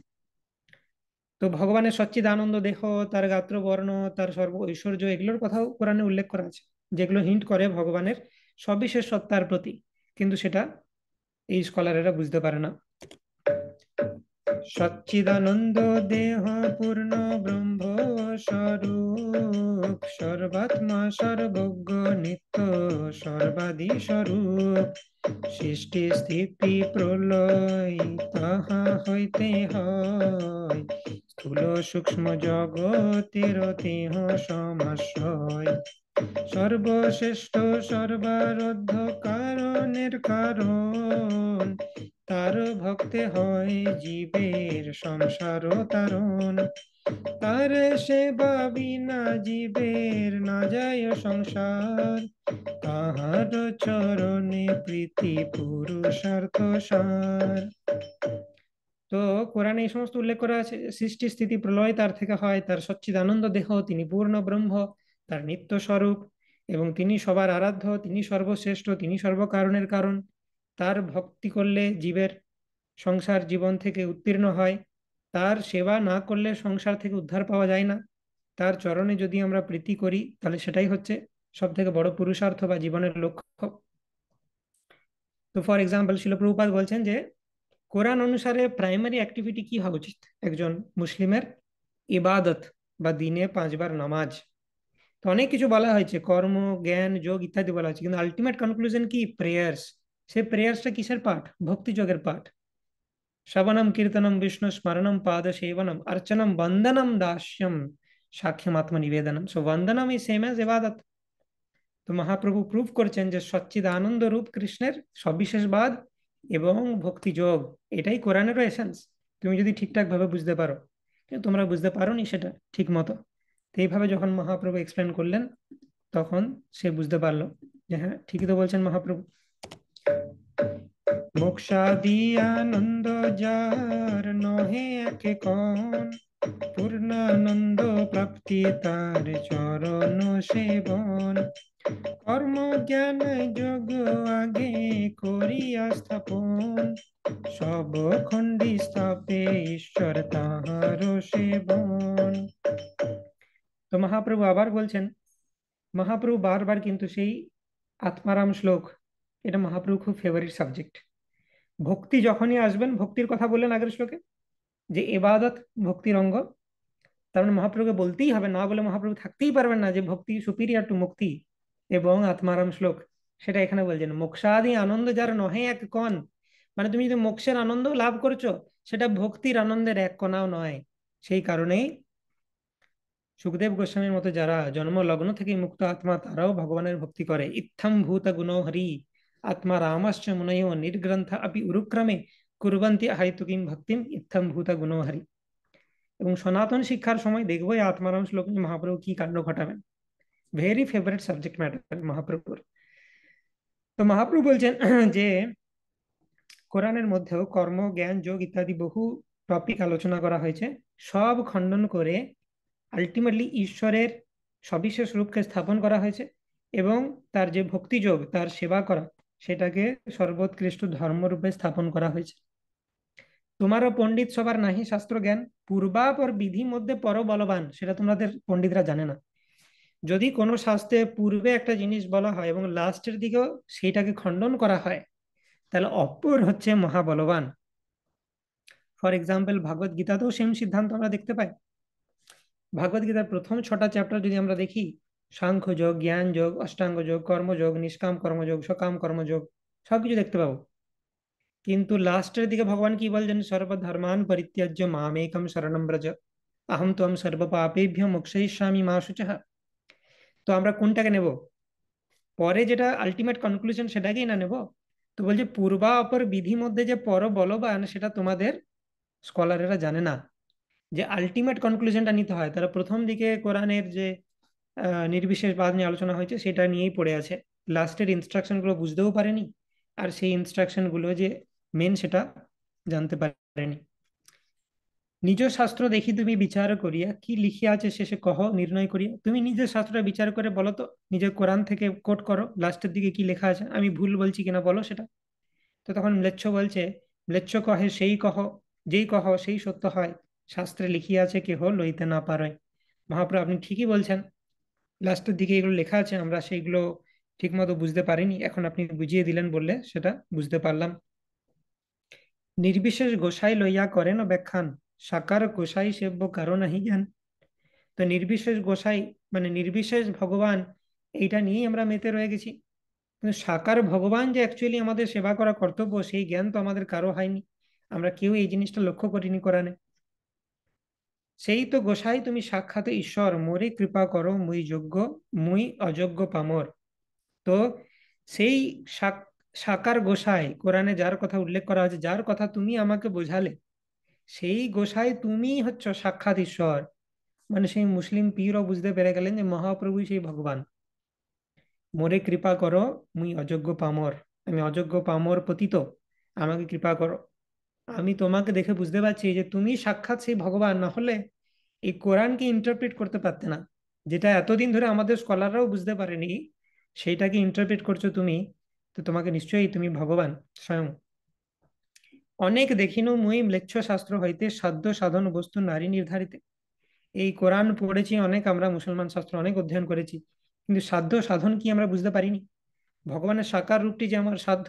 তো ভগবানের সচ্চিদানন্দ দেহ, তার গাত্র বর্ণ, তার সর্ব ঐশ্বর্য, এগুলোর কথাও কোরআনে উল্লেখ করা আছে, যেগুলো হিন্ট করে ভগবানের সবিশেষ সত্তার প্রতি, কিন্তু সেটা এই স্কলারেরা বুঝতে পারে না। সচ্চিদানন্দ দেহ পূর্ণ ব্রহ্ম স্বরূপ, সর্বাত্মা সর্বজ্ঞ নিত্য সর্বাদি স্বরূপ, সৃষ্টি স্থিতি প্রলয় তাহা হইতে হয়, স্থূল সূক্ষ্ম জগতের দেহ সমাশ্রয়, সর্বশ্রেষ্ঠ সর্বারধ্য কারণের কারণ, তার ভক্তে হয় জীবের সংসার তারণ, তার সেবা বিনা জীবের না যায় সংসার, তাহার চরণে প্রীতি পুরুষার্থ সার। তো কোরআনে এই সমস্ত উল্লেখ করা আছে, সৃষ্টি স্থিতি প্রলয় তার থেকে হয়, তার সচ্চিদানন্দ দেহ, তিনি পূর্ণ ব্রহ্ম, তার নিত্য স্বরূপ, এবং তিনি সবার আরাধ্য, তিনি সর্বশ্রেষ্ঠ, তিনি সর্বকারণের কারণ। তার ভক্তি করলে জীবের সংসার জীবন থেকে উত্তীর্ণ হয়, তার সেবা না করলে সংসার থেকে উদ্ধার পাওয়া যায় না, তার চরণে যদি আমরা প্রীতি করি তাহলে সেটাই হচ্ছে সব থেকে বড় পুরুষার্থ বা জীবনের লক্ষ্য। তো ফর এক্সাম্পল শিল প্রভুপাদ বলছেন যে কোরআন অনুসারে প্রাইমারি অ্যাক্টিভিটি কি হওয়া উচিত একজন মুসলিমের? ইবাদত বা দিনে 5 বার নামাজ। তো অনেক কিছু বলা হয়েছে, কর্ম, জ্ঞান, যোগ ইত্যাদি বলা হয়েছে, কিন্তু আলটিমেট কনক্লুশন কি? প্রেয়ার্স। সেই প্রেয়ার্সটা কিসের পাঠ? ভক্তি যোগের পাঠ। শ্রবণম কীর্তনম বিষ্ণু স্মরণম পাদ সেবনম अर्चनम वंदनम दास्यम সাক্ষ্যম আত্মনিবেদনম। সো वंदनम ইজ সেম এজ ইবাদত। তো মহাপ্রভু প্রুভ করছেন যে সচ্চিদানন্দ রূপ কৃষ্ণের সবিশেষবাদ এবং ভক্তি যোগ, এটাই কোরআনেরও এসেন্স। তুমি যদি ঠিকঠাক ভাবে বুঝতে পারো, কিন্তু তোমরা বুঝতে পারোনি সেটা ঠিক মতো। তো এইভাবে যখন মহাপ্রভু এক্সপ্লেন করলেন, তখন সে বুঝতে পারলো যে হ্যাঁ, ঠিকই তো বলছেন মহাপ্রভু। মোক্ষাদি আনন্দ যার নহে একে কোন, পূর্ণানন্দ প্রাপ্তি তার চরণ সেবন। কর্ম জ্ঞান যোগ আগে করিয়া স্থাপন, সব খণ্ডি স্থাপে ঈশ্বর তাহার সেবন। তো মহাপ্রভু আবার বলছেন, মহাপ্রভু বারবার কিন্তু সেই আত্মারাম শ্লোক, এটা মহাপ্রভু খুব ফেভারিট সাবজেক্ট। ভক্তি যখনই আসবেন, ভক্তির কথা বললেন আগের শ্লোকে, যে এবাদত ভক্তির অঙ্গ। তার মানে মহাপ্রভুকে বলতেই হবে, না বলে মহাপ্রভু থাকতেই পারবেন না, যে ভক্তি সুপিরিয়র টু মুক্তি এবং আত্মারাম শ্লোক। সেটা এখানে বলছেন, মোক্ষাদি আনন্দ যার নহে এক কণ। মানে তুমি যদি মোক্ষের আনন্দ লাভ করছো, সেটা ভক্তির আনন্দের এক কণাও নয়। সেই কারণেই সুখদেব গোস্বামীর মতো যারা জন্ম লগ্ন থেকে মুক্ত আত্মা, তারাও ভগবানের ভক্তি করে। ইত্থম ভূত গুণো হরি আত্মা রামশ্চ মুনয়ো নির্গ্রন্থ আপি উরুক্রমে কুর্বন্তি হাইতুকিম ভক্তিম ইত্থম ভূত গুণো হরি। এবং সনাতন শিক্ষার সময় দেখবো এই আত্মারাম শ্লোক নিয়ে মহাপ্রভু কি কাণ্ড ঘটাবেন। ভেরি ফেভারিট সাবজেক্ট ম্যাটার মহাপ্রভুর। তো মহাপ্রভু বলছেন যে কোরআনের মধ্যেও কর্ম, জ্ঞান, যোগ ইত্যাদি বহু টপিক আলোচনা করা হয়েছে। সব খণ্ডন করে আলটিমেটলি ঈশ্বরের সবিশেষ রূপকে স্থাপন করা হয়েছে, এবং তার যে ভক্তিযোগ, তার সেবা করা, সেটাকে সর্বোৎকৃষ্ট ধর্মরূপে স্থাপন করা হয়েছে। তোমারও পণ্ডিত সবার নাহি শাস্ত্র জ্ঞান, পূর্বাপর বিধি মধ্যে পর বলবান। সেটা তোমাদের পণ্ডিতরা জানে না। যদি কোনো শাস্ত্রে পূর্বে একটা জিনিস বলা হয় এবং লাস্টের দিকেও সেইটাকে খণ্ডন করা হয়, তাহলে অপর হচ্ছে মহাবলবান। ফর এক্সাম্পল, ভাগবত গীতাতেও সেম সিদ্ধান্ত আমরা দেখতে পাই। ভাগবত গীতার প্রথম 6টা চ্যাপ্টার যদি আমরা দেখি, সাংখ্য যোগ, জ্ঞান যোগ, অষ্টাঙ্গ যোগ, কর্মযোগ, নিষ্কাম কর্মযোগ, সকাম কর্মযোগ, সবকিছু দেখতে পাবো। কিন্তু লাস্টের দিকে ভগবান কি বলছেন? সর্বধর্মান পরিত্যাজ্য মামেকম শরণম ব্রজ, আহম ত্বম সর্ব পাপেভ্য মোক্ষয়িষ্যামি মা শুচঃ। তো আমরা কোনটাকে নেব? পরে যেটা আলটিমেট কনক্লুশন সেটাকেই না নেব? তো বলছে পূর্বা অপর বিধি মধ্যে যে পর বলবান, সেটা তোমাদের স্কলারেরা জানে না। যে আলটিমেট কনক্লুশনটা নিতে হয়, তারা প্রথম দিকে কোরআনের যে নির্বিশেষ বাদ নিয়ে আলোচনা হয়েছে সেটা নিয়েই পড়ে আছে। লাস্টের ইনস্ট্রাকশন গুলো বুঝতেও পারেনি, আর সেই ইনস্ট্রাকশন গুলো যে মেন সেটা জানতে পারেনি। নিজ শাস্ত্র দেখি তুমি বিচার করিয়া, কি লিখিয়া আছে শেষে কহ নির্ণয় করিয়া। তুমি নিজের শাস্ত্রটা বিচার করে বলো তো, নিজের কোরআন থেকে কোট করো, লাস্টের দিকে কি লেখা আছে, আমি ভুল বলছি কিনা বলো সেটা। তো তখন ম্লেচ্ছ বলছে, ম্লেচ্ছ কহে সেই কহ, যেই কহ সেই সত্য হয়, শাস্ত্রে লিখিয়া আছে কেহ লইতে না পারে। মহাপ্রভু আপনি ঠিকই বলছেন, লাস্টের দিকে এগুলো লেখা আছে, আমরা সেইগুলো ঠিক মতো বুঝতে পারিনি, এখন আপনি বুঝিয়ে দিলেন বললে সেটা বুঝতে পারলাম। নির্বিশেষ গোসাই লইয়া করেন ব্যাখ্যান, সাকার গোসাই সেব্য কারো নাহি জ্ঞান। তো নির্বিশেষ গোসাই মানে নির্বিশেষ ভগবান, এইটা নিয়েই আমরা মেতে রয়ে গেছি। কিন্তু সাকার ভগবান যে অ্যাকচুয়ালি আমাদের সেবা করা কর্তব্য, সেই জ্ঞান তো আমাদের কারো হয়নি। আমরা কেউ এই জিনিসটা লক্ষ্য করিনি কোরআনে। সেই তো গোসাই তুমি সাক্ষাৎ ঈশ্বর, মোরে কৃপা করো মুই যোগ্য, মুই অযোগ্য পামর। তো সেই সাকার গোসাই, কোরআনে যার কথা উল্লেখ করা আছে, যার কথা তুমি আমাকে বোঝালে, সেই গোসাই তুমি হচ্ছ সাক্ষাৎ ঈশ্বর। মানে সেই মুসলিম পীরও বুঝতে পেরে গেলেন যে মহাপ্রভু সেই ভগবান। মোরে কৃপা করো মুই অযোগ্য পামর, আমি অযোগ্য পামর পতিত, আমাকে কৃপা করো। আমি তোমাকে দেখে বুঝতে পারছি যে তুমি সাক্ষাৎ সেই ভগবান, না হলে এই কোরআনকে ইন্টারপ্রেট করতে পারতে না। যেটা এতদিন ধরে আমাদের স্কলাররাও বুঝতে পারেনি, সেইটাকে ইন্টারপ্রেট করছো তুমি। তো তোমাকে নিশ্চয়ই তুমি ভগবান স্বয়ং। অনেক দেখিনু মুই ম্লেচ্ছ শাস্ত্র হইতে, সাধ্য সাধন বস্তু নারী নির্ধারিতে। এই কোরআন পড়েছি অনেক, আমরা মুসলমান শাস্ত্র অনেক অধ্যয়ন করেছি, কিন্তু সাধ্য সাধন কি আমরা বুঝতে পারিনি। ভগবানের সাকার রূপটি যে আমার সাধ্য,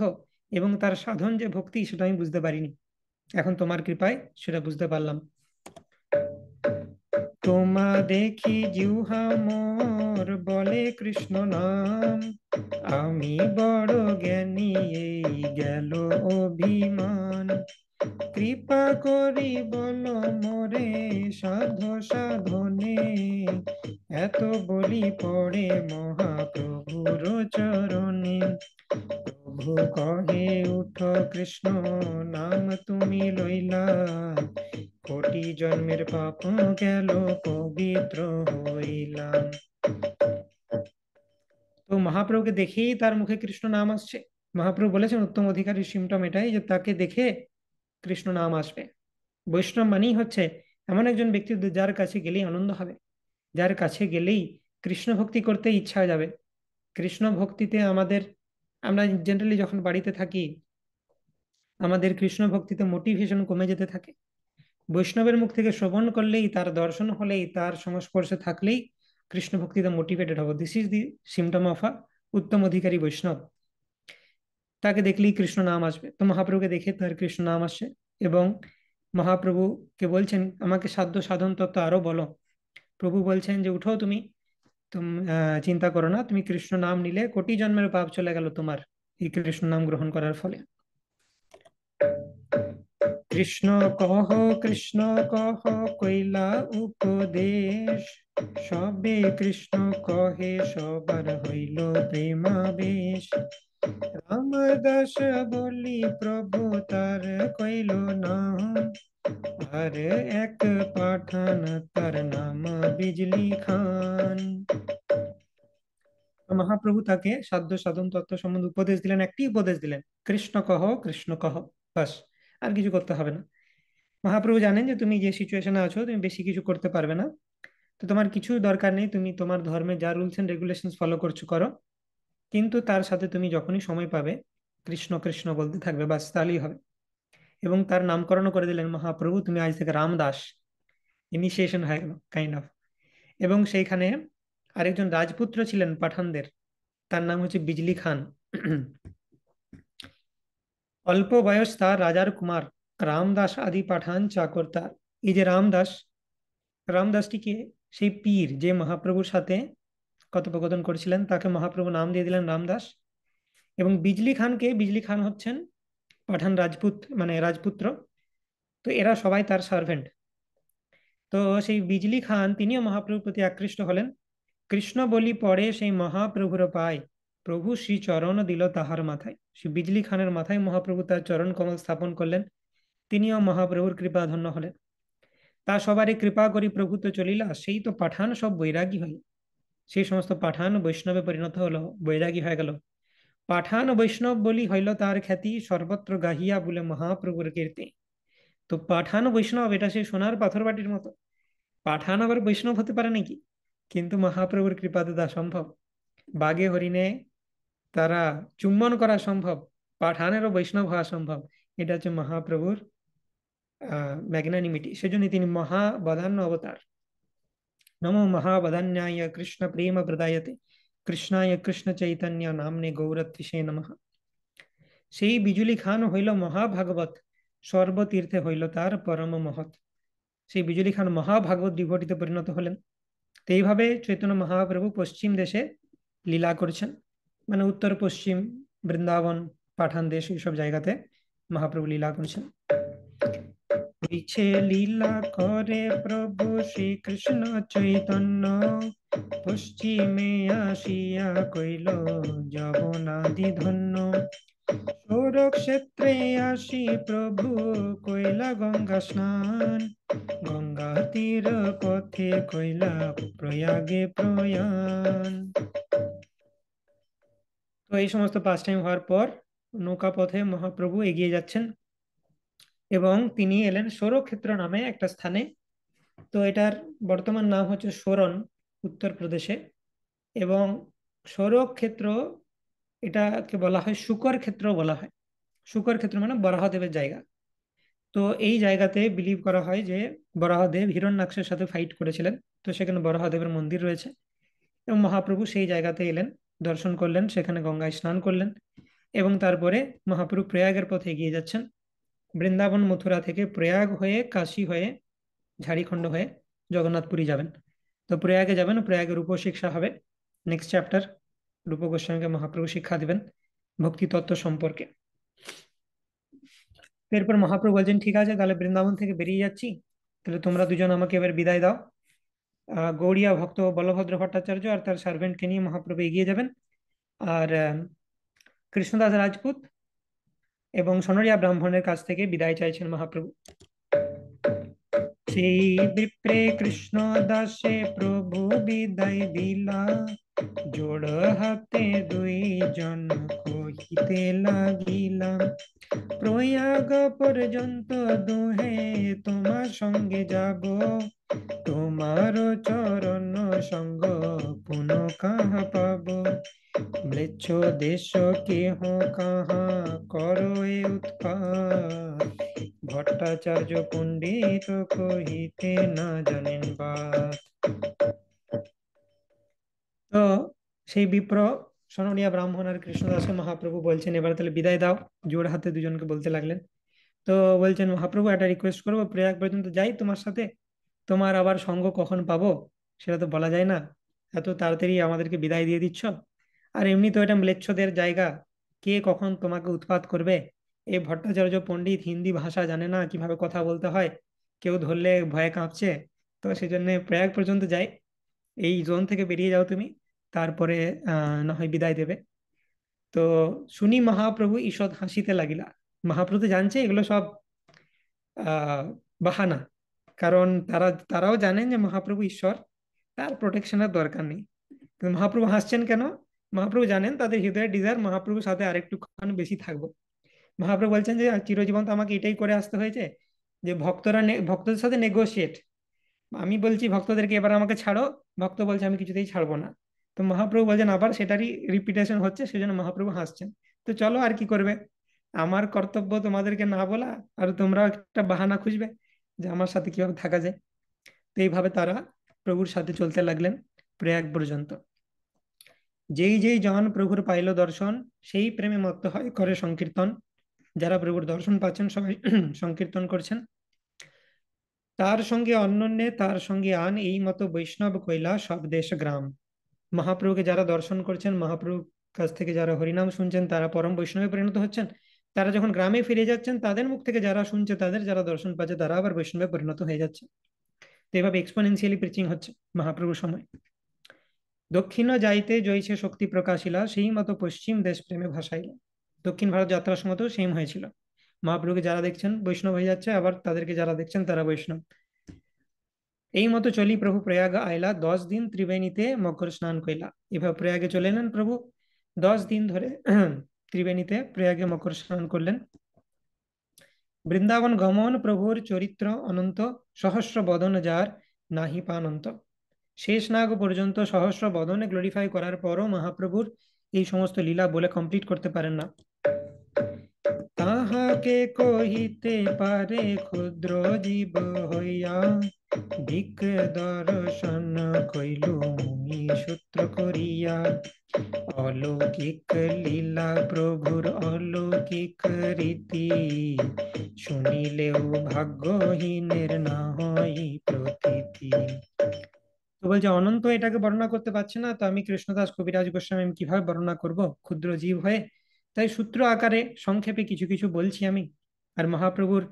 এবং তার সাধন যে ভক্তি, সেটা আমি বুঝতে পারিনি। এখন তোমার কৃপায় সেটা বুঝতে পারলাম। তোমা দেখি জিহ্বা মোর বলে কৃষ্ণ নাম, আমি বড় জ্ঞানী এই গেল অভিমান। কৃপা করি বলো মোরে সাধু সাধনে, এত বলি পড়ে মহাপ্রভুর চরণে। প্রভু কহে উঠ কৃষ্ণ নাম তুমি লইলা, কোটি জন্মের পাপ গেল পবিত্র হইলাম। তো মহাপ্রভুকে দেখেই তার মুখে কৃষ্ণ নাম আসছে। মহাপ্রভু বলেছেন উত্তম অধিকারীর সিমটম এটাই যে তাকে দেখে কৃষ্ণ নাম আসবে। বৈষ্ণব মানেই হচ্ছে এমন একজন ব্যক্তি যার কাছে গেলেই আনন্দ হবে, যার কাছে গেলেই কৃষ্ণ ভক্তি করতে ইচ্ছা হয়ে যাবে। কৃষ্ণ ভক্তিতে আমরা জেনারেলি যখন বাড়িতে থাকি, আমাদের কৃষ্ণ ভক্তিতে মোটিভেশন কমে যেতে থাকে। বৈষ্ণবের মুখ থেকে শ্রবণ করলেই, তার দর্শন হলেই, তার সংস্পর্শে থাকলেই কৃষ্ণ ভক্তিতে মোটিভেটেড হবো। This is the symptom of a উত্তম অধিকারী বৈষ্ণব। তাকে দেখলেই কৃষ্ণ নাম আসবে। তো মহাপ্রভুকে দেখে তার কৃষ্ণ নাম আসছে, এবং মহাপ্রভুকে বলছেন আমাকে সাধ্য সাধন তত্ত্ব আরো বলো। প্রভু বলছেন যে উঠো তুমি, চিন্তা করো না, তুমি কৃষ্ণ নাম নিলে কোটি জন্মের পাপ চলে গেল তোমার এই কৃষ্ণ নাম গ্রহণ করার ফলে। কৃষ্ণ কহ কৃষ্ণ কহ কইলা উপদেশ, সবে কৃষ্ণ কহে সবার হইল প্রেমাবেশ। রামদাস বলি প্রভু তার কইল নাম, আর এক পাঠান তার নাম বিজলি খান। মহাপ্রভু তাকে সাধ্য সাধন তত্ত্ব সম্বন্ধে উপদেশ দিলেন, একটি উপদেশ দিলেন, কৃষ্ণ কহ কৃষ্ণ কহ, বাস, আর কিছু করতে হবে না। মহাপ্রভু জানেন যে তুমি যে সিচুয়েশনে আছো তুমি বেশি কিছু করতে পারবে না, তো তোমার কিছু দরকার নেই, তুমি তোমার ধর্মে যা রুলস এন্ড রেগুলেশন ফলো করছো করো, কিন্তু তার সাথে তুমি যখনই সময় পাবে কৃষ্ণ কৃষ্ণ বলতে থাকবে, বাস, তাহলেই হবে। এবং তার নামকরণ করে দিলেন মহাপ্রভু, তুমি আজ থেকে রামদাস। ইনিশিয়েশন হয়ে গেল কাইন্ড অফ। এবং সেইখানে আরেকজন রাজপুত্র ছিলেন পাঠানদের, তার নাম হচ্ছে বিজলি খান। অল্প বয়স তার রাজার কুমার, রামদাস আদি পাঠান চাকর তার। এই যে রামদাস, রামদাসটিকে সেই পীর যে মহাপ্রভুর সাথে কথোপকথন করেছিলেন তাকে মহাপ্রভু নাম দিয়ে দিলেন রামদাস। এবং বিজলি খানকে, বিজলি খান হচ্ছেন পাঠান রাজপুত, মানে রাজপুত্র। তো এরা সবাই তার সার্ভেন্ট। তো সেই বিজলি খান তিনিও মহাপ্রভুর প্রতি আকৃষ্ট হলেন। কৃষ্ণ বলি পরে সেই মহাপ্রভুর পায়, প্রভু শ্রী চরণ দিল তাহার মাথায়। শ্রী বিজলি খানের মাথায় মহাপ্রভু তার চরণ কমল স্থাপন করলেন, তিনিও মহাপ্রভুর কৃপাধন্য হলেন। তা সবারই কৃপা করি প্রভু তো চলিলা, সেই তো পাঠান সব বৈরাগী হইল। সেই সমস্ত পাঠান বৈষ্ণবে পরিণত হলো, বৈরাগী হয়ে গেল। পাঠান বৈষ্ণব বলি হইল তার খ্যাতি, সর্বত্র গাহিয়া বলে মহাপ্রভুর কীর্তি। তো পাঠান বৈষ্ণব, এটা সেই সোনার পাথর বাটির মতো। পাঠান আবার বৈষ্ণব হতে পারে নাকি? কিন্তু মহাপ্রভুর কৃপাতে তা সম্ভব। বাঘে হরিণে তারা চুম্বন করা সম্ভব, পাঠানেরও বৈষ্ণব হওয়া সম্ভব। এটা হচ্ছে মহাপ্রভুর ম্যাগনানিমিটি। সেজন্য তিনি মহাবদান্য অবতার। নমো মহাবদান্যায় কৃষ্ণ প্রেম প্রদায়তে, কৃষ্ণায় কৃষ্ণ চৈতন্য নামনে গৌরত্বিষে নমঃ। সেই বিজুলি খান হইল মহাভাগবত, সর্বতীর্থে হইল তার পরম মহৎ। সেই বিজুলি খান মহাভাগবত ডিভোটিতে পরিণত হলেন। তো এইভাবে চৈতন্য মহাপ্রভু পশ্চিম দেশে লীলা করছেন, মানে উত্তর পশ্চিম বৃন্দাবন, পাঠান দেশ, এইসব জায়গাতে মহাপ্রভু লীলা করছেন। পিছে লীলা করে প্রভু শ্রীকৃষ্ণ চৈতন্য, পশ্চিমে আসিয়া কইল জগন্নাদি ধন্য। সৌরক্ষেত্রে আসি প্রভু কইলা গঙ্গা স্নান, গঙ্গা তীর পথে কইলা প্রয়াগে প্রয়াণ। তো এই সমস্ত পাস টাইম হওয়ার পর নৌকা পথে মহাপ্রভু এগিয়ে যাচ্ছেন, এবং তিনি এলেন সৌরক্ষেত্র নামে একটা স্থানে। তো এটার বর্তমান নাম হচ্ছে সোরন, উত্তরপ্রদেশে। এবং সৌরক্ষেত্র, এটাকে বলা হয় শুকর ক্ষেত্র বলা হয়। শুকর ক্ষেত্র মানে বরাহদেবের জায়গা। তো এই জায়গাতে বিলিভ করা হয় যে বরাহদেব হিরণ্যাক্ষের সাথে ফাইট করেছিলেন। তো সেখানে বরাহদেবের মন্দির রয়েছে, এবং মহাপ্রভু সেই জায়গাতে এলেন, দর্শন করলেন, সেখানে গঙ্গায় স্নান করলেন, এবং তারপরে মহাপ্রভু প্রয়াগের পথে এগিয়ে যাচ্ছেন। বৃন্দাবন মথুরা থেকে প্রয়াগ হয়ে, কাশী হয়ে, ঝাড়িখণ্ড হয়ে জগন্নাথপুরী যাবেন। তো প্রয়াগে যাবেন, প্রয়াগে রূপ শিক্ষা হবে নেক্সট চ্যাপ্টার। রূপ গোস্বামীকে মহাপ্রভু শিক্ষা দিবেন ভক্তি তত্ত্ব সম্পর্কে। এরপর মহাপ্রভু বলছেন ঠিক আছে, তাহলে বৃন্দাবন থেকে বেরিয়ে যাচ্ছি, তাহলে তোমরা দুজন আমাকে এবার বিদায় দাও। গৌড়িয়া ভক্ত বলভদ্র ভট্টাচার্য আর তার সার্ভেন্টকে নিয়ে মহাপ্রভু এগিয়ে যাবেন। আর কৃষ্ণদাস রাজপুত এবং সোনরিয়া ব্রাহ্মণের কাছ থেকে বিদায় চাইছেন মহাপ্রভু। সেই বিপ্রে কৃষ্ণ দাসে প্রভু বিদায় দিলা, জোড় হাতে দুইজন কহিতে লাগিলা, প্রয়াগ পর্যন্ত দুহে তোমার সঙ্গে যাব, তোমার চরণ সঙ্গ পুনঃ কাহা পাব, ম্লেচ্ছ দেশ কেহ কাহা করো এ উৎপাত, ভট্টাচার্য পণ্ডিত কহিতে না জানেন বাত। তো সেই বিপ্র সননিয়া ব্রাহ্মণ আর কৃষ্ণদাসকে মহাপ্রভু বলছেন এবার তাহলে বিদায় দাও, জোড় হাতে দুজনকে বলতে লাগলেন। তো বলছেন মহাপ্রভু একটা রিকোয়েস্ট করবো, প্রয়াগ পর্যন্ত যাই তোমার সাথে, তোমার আবার সঙ্গ কখন পাবো সেটা তো বলা যায় না, এত তাড়াতাড়ি আমাদেরকে বিদায় দিয়ে দিচ্ছ। আর এমনি তো এটা ম্লেচ্ছদের জায়গা, কে কখন তোমাকে উৎপাত করবে। এই ভট্টাচার্য পণ্ডিত হিন্দি ভাষা জানে না, কিভাবে কথা বলতে হয়, কেউ ধরলে ভয়ে কাঁপছে। তো সেই জন্য প্রয়াগ পর্যন্ত যাই, এই জোন থেকে বেরিয়ে যাও তুমি, তারপরে না হয় বিদায় দেবে। তো শুনি মহাপ্রভু ঈষৎ হাসিতে লাগিলা। মহাপ্রভু তো জানছে এগুলো সব আহ বাহানা, কারণ তারাও জানেন যে মহাপ্রভু ঈশ্বর, তার প্রোটেকশনের দরকার নেই। কিন্তু মহাপ্রভু হাসছেন কেন? মহাপ্রভু জানেন তাদের হৃদয়ের ডিজায়ার মহাপ্রভুর সাথে আরেকটুখানি বেশি থাকবো। মহাপ্রভু বলছেন যে চিরজীবন তো আমাকে এটাই করে আসতে হয়েছে, যে ভক্তদের সাথে নেগোশিয়েট। আমি বলছি ভক্তদেরকে এবার আমাকে ছাড়ো, ভক্ত বলছে আমি কিছুতেই ছাড়বো না। তো মহাপ্রভু বলছেন আবার সেটারই রিপিটেশন হচ্ছে, সেজন্য মহাপ্রভু হাসছেন। তো চলো আর কি করবে, আমার কর্তব্য তোমাদেরকে না বলা, আর তোমরাও একটা বাহানা খুঁজবে যে আমার সাথে কিভাবে থাকা যায়। তো এইভাবে তারা প্রভুর সাথে চলতে লাগলেন প্রয়াগ পর্যন্ত। যেই যেই জন প্রভুর পাইল দর্শন, সেই প্রেমে মত্ত হয় করে সংকীর্তন। যারা প্রভুর দর্শন পাচ্ছেন সবাই সংকীর্তন করছেন। তার সঙ্গে অন্যন্যে তার সঙ্গে আন, এই মতো বৈষ্ণব কইলা সব দেশ গ্রাম। মহাপ্রভুকে যারা দর্শন করছেন, মহাপ্রভুর কাছ থেকে যারা হরিনাম শুনছেন, তারা পরম বৈষ্ণবে পরিণত হচ্ছেন। তারা যখন গ্রামে ফিরে যাচ্ছেন, তাদের মুখ থেকে যারা শুনছে, তাদের যারা দর্শন পাচ্ছে, তারা আবার বৈষ্ণবে পরিণত হয়ে যাচ্ছে। তো এইভাবে এক্সপোনেনশিয়ালি প্রিচিং হচ্ছে মহাপ্রভুর সময়। দক্ষিণ যাইতে জয়ছে শক্তি প্রকাশিলা, সেই মতো পশ্চিম দেশ প্রেমে ভাসাইলা। দক্ষিণ ভারত যাত্রার সময় তো সেম হয়েছিল, মহাপ্রভুকে যারা দেখছেন বৈষ্ণব হয়ে যাচ্ছে, আবার তাদেরকে যারা দেখছেন তারা বৈষ্ণব। এই মতো চলি প্রভু প্রয়াগ আইলা, 10 দিন ত্রিবেণীতে মকর স্নান কইলা। এভাবে প্রয়াগে চলে এলেন প্রভু, 10 দিন ধরে ত্রিবেণীতে প্রয়াগে মকর স্নান করলেন। বৃন্দাবন গমন প্রভুর চরিত্র অনন্ত, সহস্র বদন যার নাহি পানন্ত। শেষ নাগ পর্যন্ত সহস্র বদনে গ্লোরিফাই করার পরও মহাপ্রভুর এই সমস্ত লীলা বলে কমপ্লিট করতে পারেন না। তাহাকে কহিতে পারে ক্ষুদ্র জীব হইয়া, দিক দর্শন কইলু মুনি সূত্র করিয়া। অলৌকিক লীলা প্রভুর অলৌকিক রীতি, শুনিলেও ভাগ্যহীনের না হয় প্রতীতি। তো বলছে অনন্ত এটাকে বর্ণনা করতে পারছে না, তো আমি কৃষ্ণদাস কবিরাজ গোস্বামী আমি কিভাবে বর্ণনা করব ক্ষুদ্র জীব হয়ে। তাই সূত্র আকারে সংক্ষেপে কিছু কিছু বলছি আমি। আর মহাপ্রভুর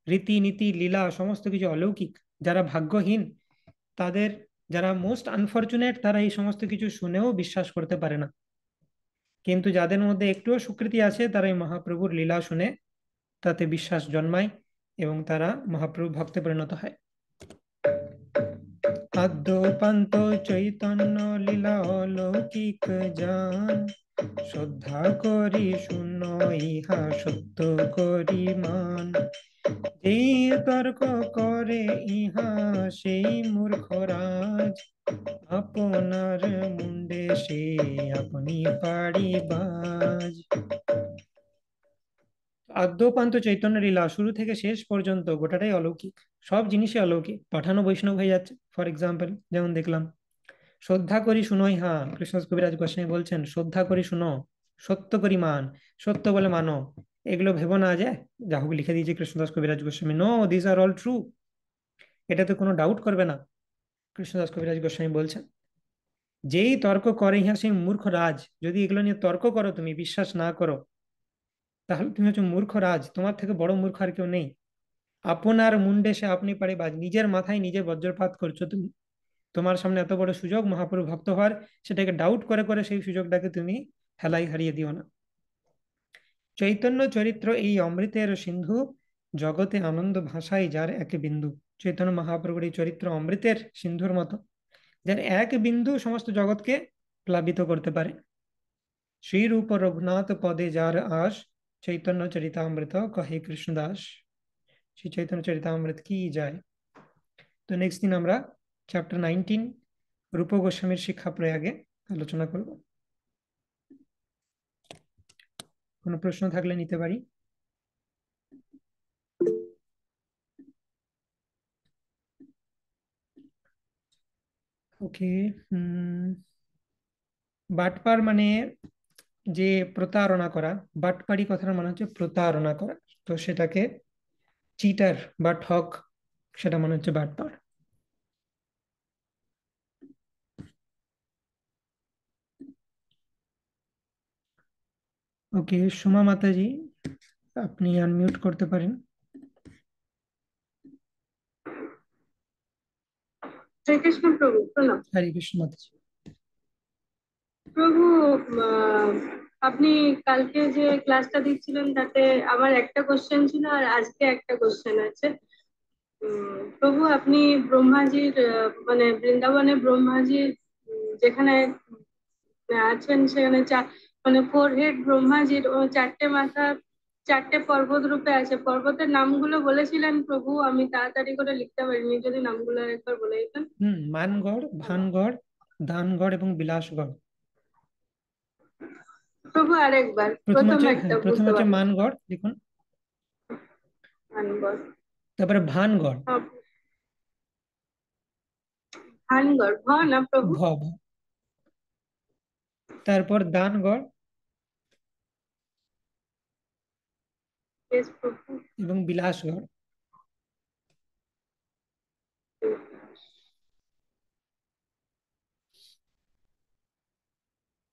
রীতিনীতি লীলা সমস্ত কিছু অলৌকিক। যারা ভাগ্যহীন, তাদের, যারা মোস্ট আনফরচুনেট, তারা এই সমস্ত কিছু শুনেও বিশ্বাস করতে পারে না। কিন্তু যাদের মধ্যে একটুও স্বীকৃতি আছে, তারা এই মহাপ্রভুর লীলা শুনে তাতে বিশ্বাস জন্মায় এবং তারা মহাপ্রভু ভক্তে পরিণত হয়। আদ্যপান্ত চৈতন্য লীলা অলৌকিক জান, শ্রদ্ধা করি শুনো ইহা সত্য করি মান। যেই তর্ক করে ইহা সেই মূর্খরাজ, আপনার মুন্ডে সে আপনি পাড়ি বাজ। আদ্যপান্ত চৈতন্য লীলা শুরু থেকে শেষ পর্যন্ত গোটাটাই অলৌকিক। সব জিনিসই অলৌকিক, পাঠানো বৈষ্ণব হয়ে যাচ্ছে ফর এক্সাম্পল, যেমন দেখলাম। শ্রদ্ধা করি শুনোই, হ্যাঁ কৃষ্ণদাস কবিরাজ গোস্বামী বলছেন শ্রদ্ধা করি শুনো, সত্য করি মান, সত্য বলে মানো। এগুলো ভেবো না যে যা হোক লিখে দিয়েছে Krishnadas Kaviraj Goswami, no this are all true, এটাতে কোনো ডাউট করবে না। কৃষ্ণদাস কবিরাজ গোস্বামী বলছেন, যেই তর্ক করে ইহা সেই মূর্খ রাজ। যদি এগুলো নিয়ে তর্ক করো, তুমি বিশ্বাস না করো, তাহলে তুমি হচ্ছে মূর্খ রাজ। তোমার থেকে বড় মূর্খ আর কেউ নেই। আপনার মুন্ডে সে আপনি পারে বাজ। নিজের মাথায় নিজে বজ্রপাত করছো তুমি। তোমার সামনে এত বড় সুযোগ মহাপ্রভু ভক্ত হওয়ার, সেটাকে ডাউট করে করে সেই সুযোগটাকে তুমি হেলাই হারিয়ে দিও না। চৈতন্য চরিত্র এই অমৃতের সিন্ধু, জগতে আনন্দ ভাষাই যার এক বিন্দু। চৈতন্য মহাপ্রভুর এই চরিত্র অমৃতের সিন্ধুর মতো, যার এক বিন্দু সমস্ত জগৎকে প্লাবিত করতে পারে। শ্রীরূপ রঘুনাথ পদে যার আশ, চৈতন্য চরিতামৃত কহে কৃষ্ণদাস। শ্রী চৈতন্য চরিতামৃত কি যায়। তো নেক্সট দিন আমরা চ্যাপ্টার 19 রূপ গোস্বামীর শিক্ষা প্রয়াগে আলোচনা করব। কোনো প্রশ্ন থাকলে নিতে পারি। ওকে। বাটপার মানে যে প্রতারণা করা, বাটপারি কথার মানে হচ্ছে প্রতারণা করা। তো সেটাকে চিটার বা ঠক, সেটা মানে হচ্ছে বাটপার। ওকে, সোমা মাতাজি, আপনি আনমিউট করতে পারেন। হরে কৃষ্ণ প্রভু, প্রণাম। হরে কৃষ্ণ মাতাজি। প্রভু, আপনি কালকে যে ক্লাসটা দিচ্ছিলেন তাতে আমার একটা কোশ্চেন ছিল আর আজকে একটা কোশ্চেন আছে। প্রভু, আপনি ব্রহ্মাজির মানে বৃন্দাবনে ব্রহ্মাজির যেখানে আছেন সেখানে মানে ফোর হেড ব্রহ্মাজির ও চারটে মাথা, চারটে পর্বত রূপে আছে। পর্বতের নামগুলো বলেছিলেন প্রভু, আমি তাড়াতাড়ি করে লিখতে পারিনি, যদি নামগুলো একবার বলে দিতেন। মানগড়, ভানগড়, দানগড় এবং বিলাসগড়। প্রভু আরেকবার প্রথম প্রথম হচ্ছে, একটা প্রথম বুঝতে হচ্ছে পারলাম। মানগড় লিখুন, ভানগড়। তারপরে ভানগড়। ভানগড় ভ না প্রভু? ভ ভ। তারপর দানগড় বেশ প্রভু। এবং বিলাসগড়।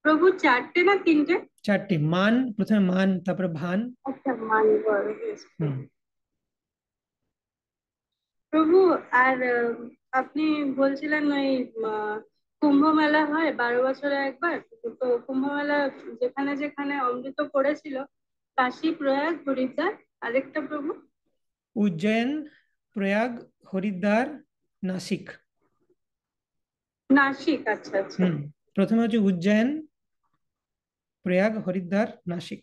প্রভু চারটে না তিনটে? চারটি। মান, প্রথমে মান, তারপরে ভান। আচ্ছা, মানগড়, বেশ হুম। প্রভু। প্রভু, আর আপনি বলছিলেন ওই আহ, কুম্ভ মেলা হয় 12 বছরে একবার। তো কুম্ভ মেলা যেখানে যেখানে অমৃত পড়েছিল, কাশী, প্রয়াগ, হরিদ্বার, আরেকটা প্রভু? উজ্জয়ন, প্রয়াগ, হরিদ্বার, নাসিক। নাসিক, আচ্ছা আচ্ছা। হুম। প্রথমে হচ্ছে উজ্জয়ন, প্রয়াগ, হরিদ্বার, নাসিক।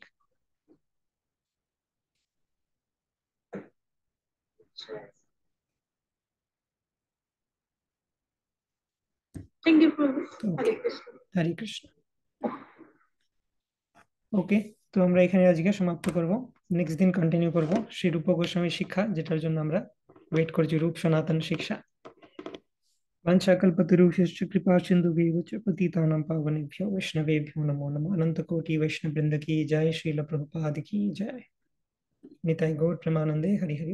থ্যাংক ইউ প্রভু। হরে ওকে, কৃষ্ণ। হরে কৃষ্ণ। ওকে, তো আমরা এখানে আজকে সমাপ্ত করব। নেক্সট দিন কন্টিনিউ করব শ্রী রূপ গোস্বামীর শিক্ষা, যেটার জন্য আমরা ওয়েট করছি, রূপ সনাতন শিক্ষা। वाञ्छाकल्पतरुभ्यश्च कृपा सिन्धुभ्यैव च पतितानां पावनेभ्यो वैष्णवेभ्यो नमो नमः। अनंत कोटि वैष्णव वृंद की जय, श्रील प्रभुपाद की जय। निताई गौर प्रेमानंदे, हरि हरि।